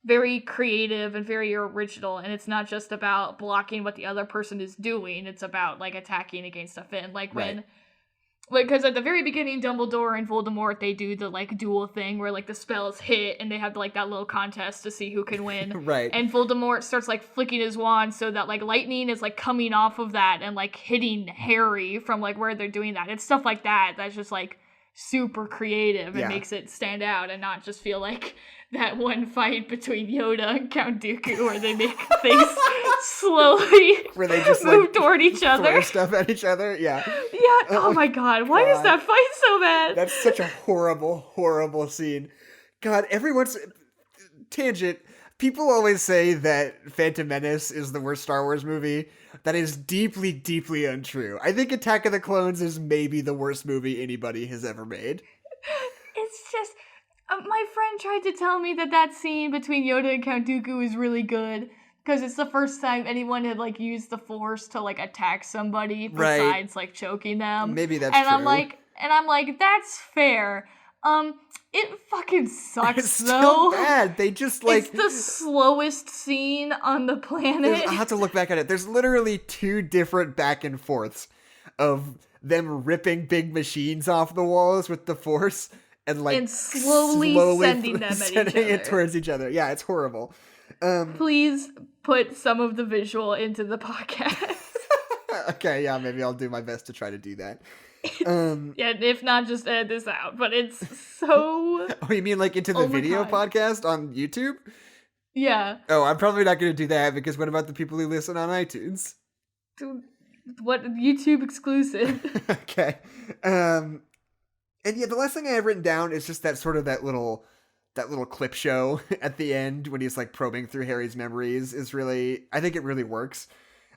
very creative and very original, and it's not just about blocking what the other person is doing. It's about, like, attacking against a fin. Like, because at the very beginning, Dumbledore and Voldemort, they do the, like, duel thing where, like, the spells hit and they have, like, that little contest to see who can win. Right. And Voldemort starts, like, flicking his wand so that, like, lightning is, like, coming off of that and, like, hitting Harry from, like, where they're doing that. It's stuff like that that's just, like, super creative and makes it stand out and not just feel like that one fight between Yoda and Count Dooku where they make things slowly where they just move toward each other. Throw stuff at each other, yeah. Oh my god, why is that fight so bad? That's such a horrible, horrible scene. God, everyone's... Tangent. People always say that Phantom Menace is the worst Star Wars movie. That is deeply, deeply untrue. I think Attack of the Clones is maybe the worst movie anybody has ever made. It's just... my friend tried to tell me that scene between Yoda and Count Dooku is really good because it's the first time anyone had like used the Force to like attack somebody besides like choking them. Maybe that's true. I'm like, that's fair. It fucking sucks it's though. So bad. They just like it's the slowest scene on the planet. I'll have to look back at it. There's literally 2 different back and forths of them ripping big machines off the walls with the Force. And slowly sending them at each other. It towards each other. Yeah, it's horrible. Please put some of the visual into the podcast. Okay, yeah, maybe I'll do my best to try to do that. If not, just edit this out. But it's so... Oh, you mean like into the video podcast on YouTube? Yeah. Oh, I'm probably not going to do that because what about the people who listen on iTunes? What? YouTube exclusive. Okay. And yeah, the last thing I have written down is just that little clip show at the end when he's like probing through Harry's memories is really, I think it really works.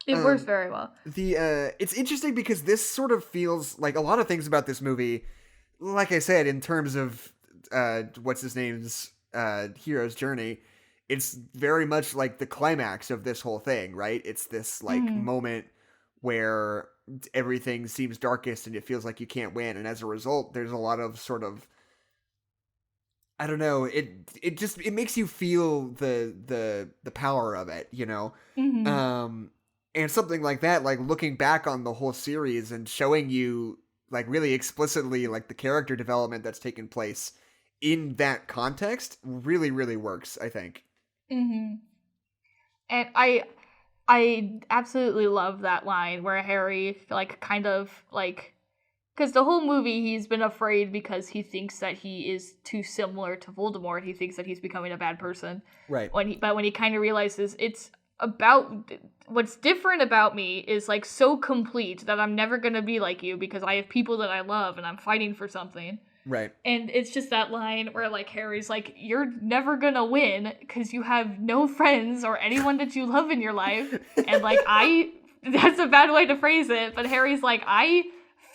It works very well. It's interesting because this sort of feels like a lot of things about this movie, like I said, in terms of what's his name's hero's journey, it's very much like the climax of this whole thing, right? It's this like moment where everything seems darkest and it feels like you can't win, and as a result there's a lot of sort of, I don't know, it makes you feel the power of it, you know. And something like that, like looking back on the whole series and showing you like really explicitly like the character development that's taken place in that context really, really works, I think. Mm-hmm. And I absolutely love that line where Harry, like, kind of, like, because the whole movie he's been afraid because he thinks that he is too similar to Voldemort. He thinks that he's becoming a bad person. Right. But when he kind of realizes it's about what's different about me is like so complete that I'm never gonna be like you because I have people that I love and I'm fighting for something. Right. And it's just that line where, like, Harry's like, you're never gonna win because you have no friends or anyone that you love in your life. And, like, that's a bad way to phrase it, but Harry's like, I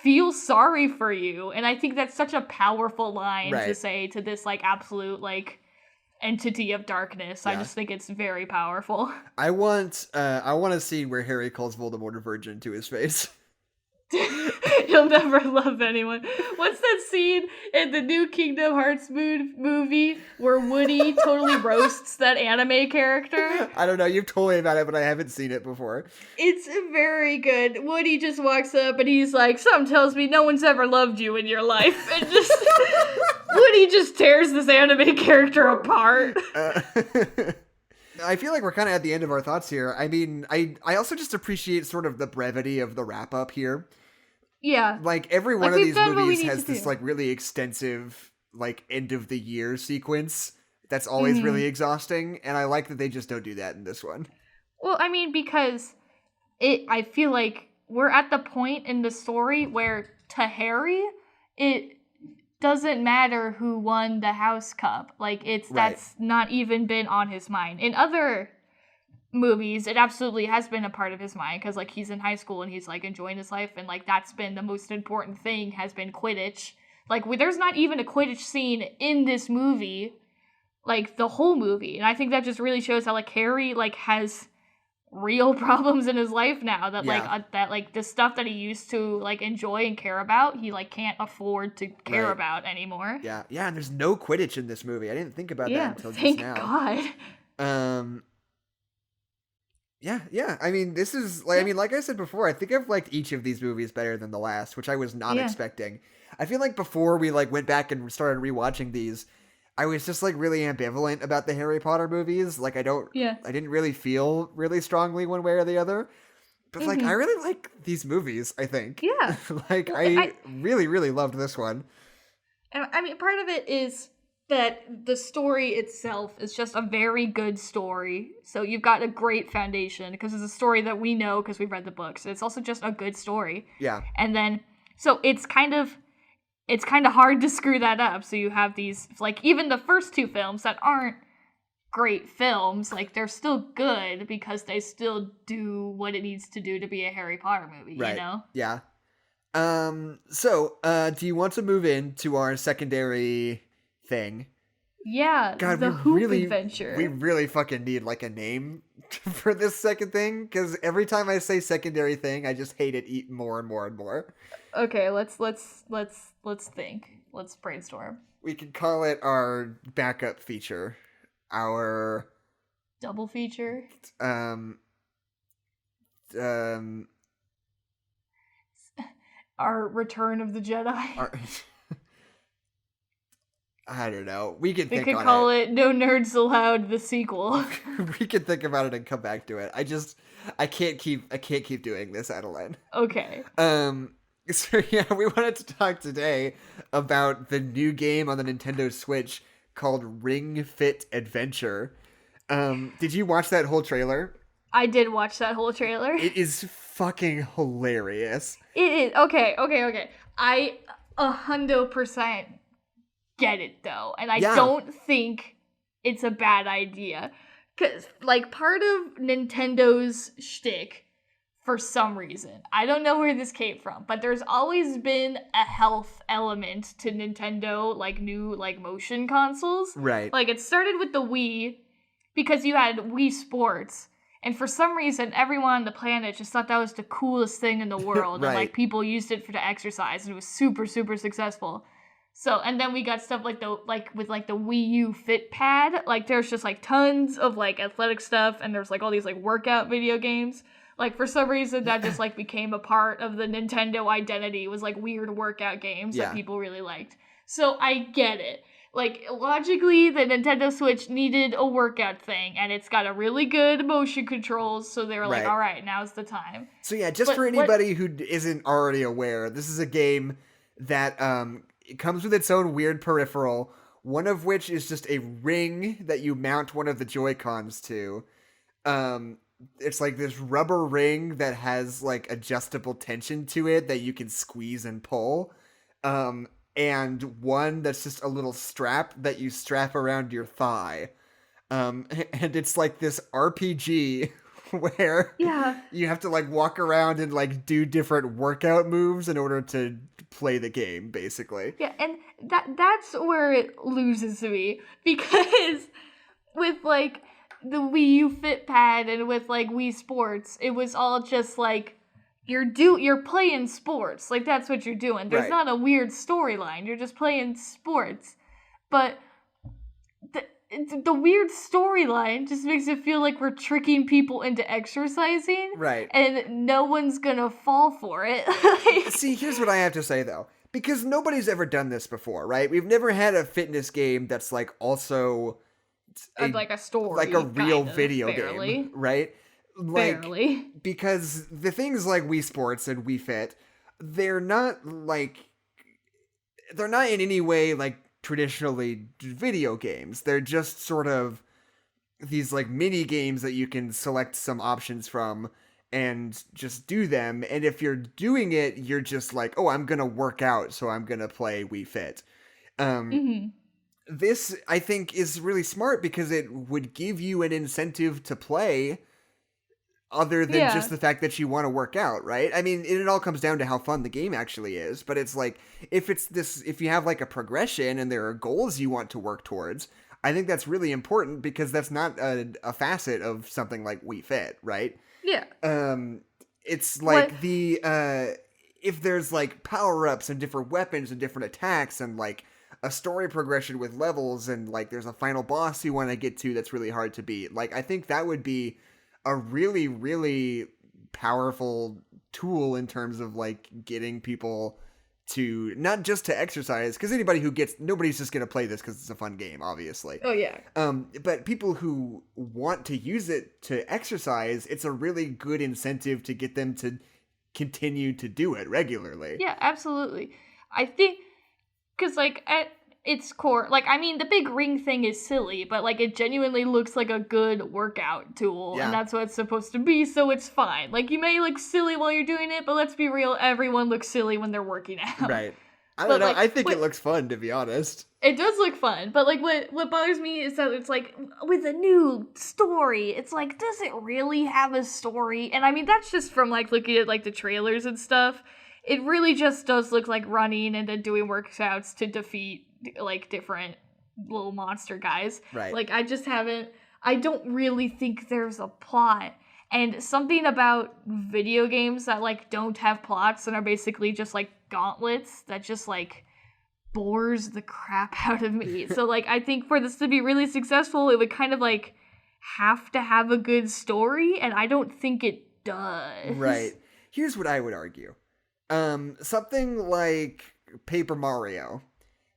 feel sorry for you. And I think that's such a powerful line to say to this, like, absolute, like, entity of darkness. Yeah. I just think it's very powerful. I want a scene where Harry calls Voldemort a virgin to his face. You'll never love anyone. What's that scene in the new Kingdom Hearts movie where Woody totally roasts that anime character? I don't know. You've told me about it, but I haven't seen it before. It's very good. Woody just walks up and he's like, something tells me no one's ever loved you in your life. And just Woody just tears this anime character apart. I feel like we're kind of at the end of our thoughts here. I mean, I also just appreciate sort of the brevity of the wrap up here. Yeah. Like, every one of these movies has this, like, really extensive, like, end of the year sequence that's always really exhausting, and I like that they just don't do that in this one. Well, I mean, because I feel like we're at the point in the story where, to Harry, it doesn't matter who won the House Cup. Like, that's not even been on his mind. In other movies, it absolutely has been a part of his mind, because, like, he's in high school and he's, like, enjoying his life, and, like, that's been the most important thing, has been Quidditch. Like, there's not even a Quidditch scene in this movie, like, the whole movie, and I think that just really shows how, like, Harry, like, has real problems in his life now, that, like, the stuff that he used to, like, enjoy and care about, he, like, can't afford to care about anymore. Yeah, and there's no Quidditch in this movie. I didn't think about that until just now. Thank God. Yeah. I mean, this is, like, I mean, like I said before, I think I've liked each of these movies better than the last, which I was not expecting. I feel like before we, like, went back and started rewatching these, I was just, like, really ambivalent about the Harry Potter movies. Like, I didn't really feel really strongly one way or the other. But, like, I really like these movies, I think. Yeah. Like, I really, really loved this one. And I mean, part of it is that the story itself is just a very good story. So you've got a great foundation, because it's a story that we know because we've read the books. It's also just a good story. Yeah. And then, so it's kind of hard to screw that up. So you have these, like, even the first two films that aren't great films, like, they're still good because they still do what it needs to do to be a Harry Potter movie, you know? Yeah. So, do you want to move into our secondary thing? Yeah, God, the Hoop Adventure. We really fucking need, like, a name for this second thing, because every time I say secondary thing, I just hate it more and more and more. Okay, let's think. Let's brainstorm. We could call it our backup feature. Our double feature. Our Return of the Jedi. I don't know. We could think on it. We could call it No Nerds Allowed, the sequel. We could think about it and come back to it. I can't keep doing this, Adeline. Okay. So yeah, we wanted to talk today about the new game on the Nintendo Switch called Ring Fit Adventure. Did you watch that whole trailer? I did watch that whole trailer. It is fucking hilarious. It is. Okay. I 100% get it, though. And I don't think it's a bad idea. Because, like, part of Nintendo's shtick, for some reason, I don't know where this came from, but there's always been a health element to Nintendo, like, new, like, motion consoles. Right. Like, it started with the Wii, because you had Wii Sports, and for some reason, everyone on the planet just thought that was the coolest thing in the world, right. And, like, people used it to exercise, and it was super, super successful. So, and then we got stuff like the Wii U Fit Pad. Like, there's just, like, tons of, like, athletic stuff, and there's, like, all these, like, workout video games. Like, for some reason, that just, like, became a part of the Nintendo identity. It was, like, weird workout games that people really liked. So, I get it. Like, logically, the Nintendo Switch needed a workout thing, and it's got a really good motion controls, so they were like, Right. all right, now's the time. So yeah, just for anybody who isn't already aware, this is a game that it comes with its own weird peripheral, one of which is just a ring that you mount one of the Joy-Cons to. It's like this rubber ring that has like adjustable tension to it that you can squeeze and pull. And one that's just a little strap that you strap around your thigh. And it's like this RPG where you have to like walk around and like do different workout moves in order to play the game, basically. Yeah, and that's where it loses me, because with like the Wii U Fit Pad and with like Wii Sports, it was all just like you're playing sports. Like, that's what you're doing. There's not a weird storyline. You're just playing sports. But the weird storyline just makes it feel like we're tricking people into exercising. Right. And no one's gonna fall for it. See, here's what I have to say, though. Because nobody's ever done this before, right? We've never had a fitness game that's like also... like a story. Like a real video barely. game, right? Like, barely. Because the things like Wii Sports and Wii Fit, they're not in any way like traditionally video games. They're just sort of these like mini games that you can select some options from and just do them. And if you're doing it, you're just like, oh, I'm gonna work out, so I'm gonna play Wii Fit. This, I think, is really smart because it would give you an incentive to play other than just the fact that you want to work out, right? I mean, it all comes down to how fun the game actually is, but it's like, if you have like a progression and there are goals you want to work towards, I think that's really important because that's not a facet of something like Wii Fit, right? Yeah. It's like if there's like power-ups and different weapons and different attacks and like a story progression with levels and like there's a final boss you want to get to that's really hard to beat. Like, I think that would be a really, really powerful tool in terms of like getting people to not just to exercise, because nobody's just going to play this because it's a fun game, obviously. Oh yeah. But people who want to use it to exercise, it's a really good incentive to get them to continue to do it regularly. Yeah, absolutely. I think because, like, at its core, like, I mean, the big ring thing is silly, but, like, it genuinely looks like a good workout tool, and that's what it's supposed to be, so it's fine. Like, you may look silly while you're doing it, but let's be real, everyone looks silly when they're working out. Right. I don't know, like, I think it looks fun, to be honest. It does look fun, but, like, what bothers me is that it's, like, with a new story, it's like, does it really have a story? And, I mean, that's just from, like, looking at, like, the trailers and stuff. It really just does look like running and then doing workouts to defeat, like, different little monster guys. Right. Like, I don't really think there's a plot. And something about video games that, like, don't have plots and are basically just, like, gauntlets that just, like, bores the crap out of me. So, like, I think for this to be really successful, it would kind of, like, have to have a good story, and I don't think it does. Right. Here's what I would argue. Something like Paper Mario,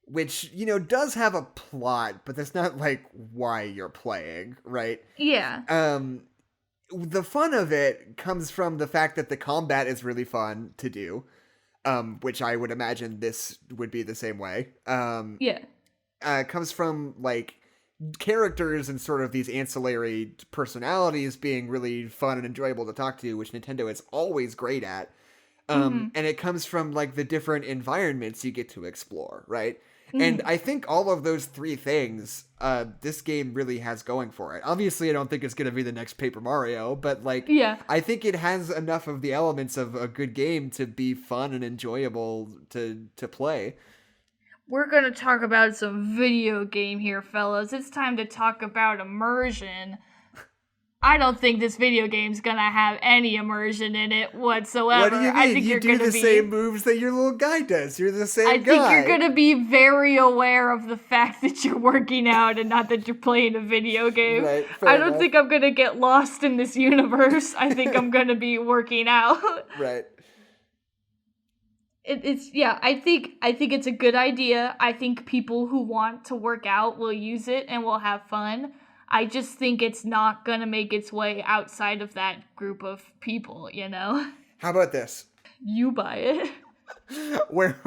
which, you know, does have a plot, but that's not, like, why you're playing, right? Yeah. The fun of it comes from the fact that the combat is really fun to do, which I would imagine this would be the same way. It comes from, like, characters and sort of these ancillary personalities being really fun and enjoyable to talk to, which Nintendo is always great at. And it comes from, like, the different environments you get to explore, right? And I think all of those three things, this game really has going for it. Obviously, I don't think it's going to be the next Paper Mario, but, like, I think it has enough of the elements of a good game to be fun and enjoyable to play. We're going to talk about some video game here, fellas. It's time to talk about immersion. I don't think this video game's gonna have any immersion in it whatsoever. What do you mean? I think you do the same moves that your little guy does. You're the same guy. I think you're gonna be very aware of the fact that you're working out and not that you're playing a video game. Right, I don't think I'm gonna get lost in this universe. I think I'm gonna be working out. Right. I think it's a good idea. I think people who want to work out will use it and will have fun. I just think it's not gonna make its way outside of that group of people, you know? How about this? You buy it. Where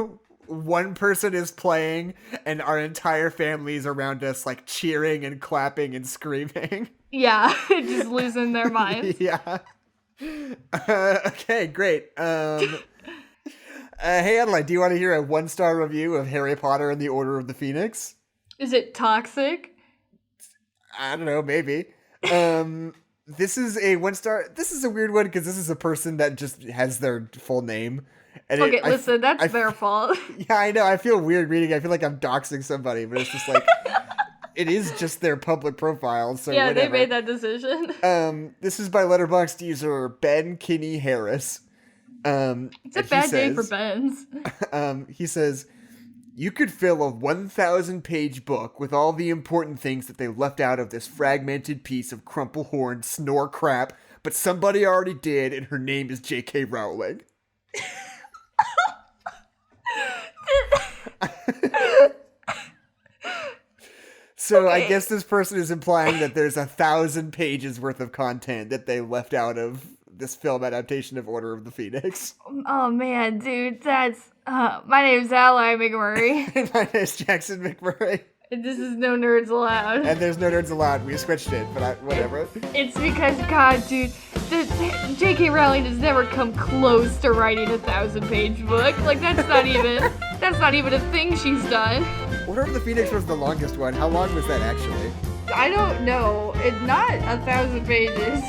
one person is playing and our entire family is around us, like, cheering and clapping and screaming. Yeah, just losing their minds. Yeah. Okay, great. Hey, Adeline, do you want to hear a 1-star review of Harry Potter and the Order of the Phoenix? Is it toxic? I don't know, maybe. This is a 1-star. This is a weird one because this is a person that just has their full name. And okay, listen, that's their fault. Yeah, I know. I feel weird reading it. I feel like I'm doxing somebody, but it's just like, it is just their public profile, so yeah, whatever. they made that decision. This is by Letterboxd user Ben Kinney Harris. It's a bad day for Ben's. He says, you could fill a 1,000-page book with all the important things that they left out of this fragmented piece of crumple-horned snore crap, but somebody already did, and her name is J.K. Rowling. So okay. I guess this person is implying that there's 1,000 pages worth of content that they left out of this film adaptation of Order of the Phoenix. Oh man, dude, that's my name's Adeline McMurray. And my name's Jackson McMurray. And this is No Nerds Allowed. And there's No Nerds Allowed. We switched it, but whatever. It's because, God, dude, J.K. Rowling has never come close to writing a 1,000-page book. Like, that's not even a thing she's done. Order of the Phoenix was the longest one. How long was that, actually? I don't know. It's not 1,000 pages.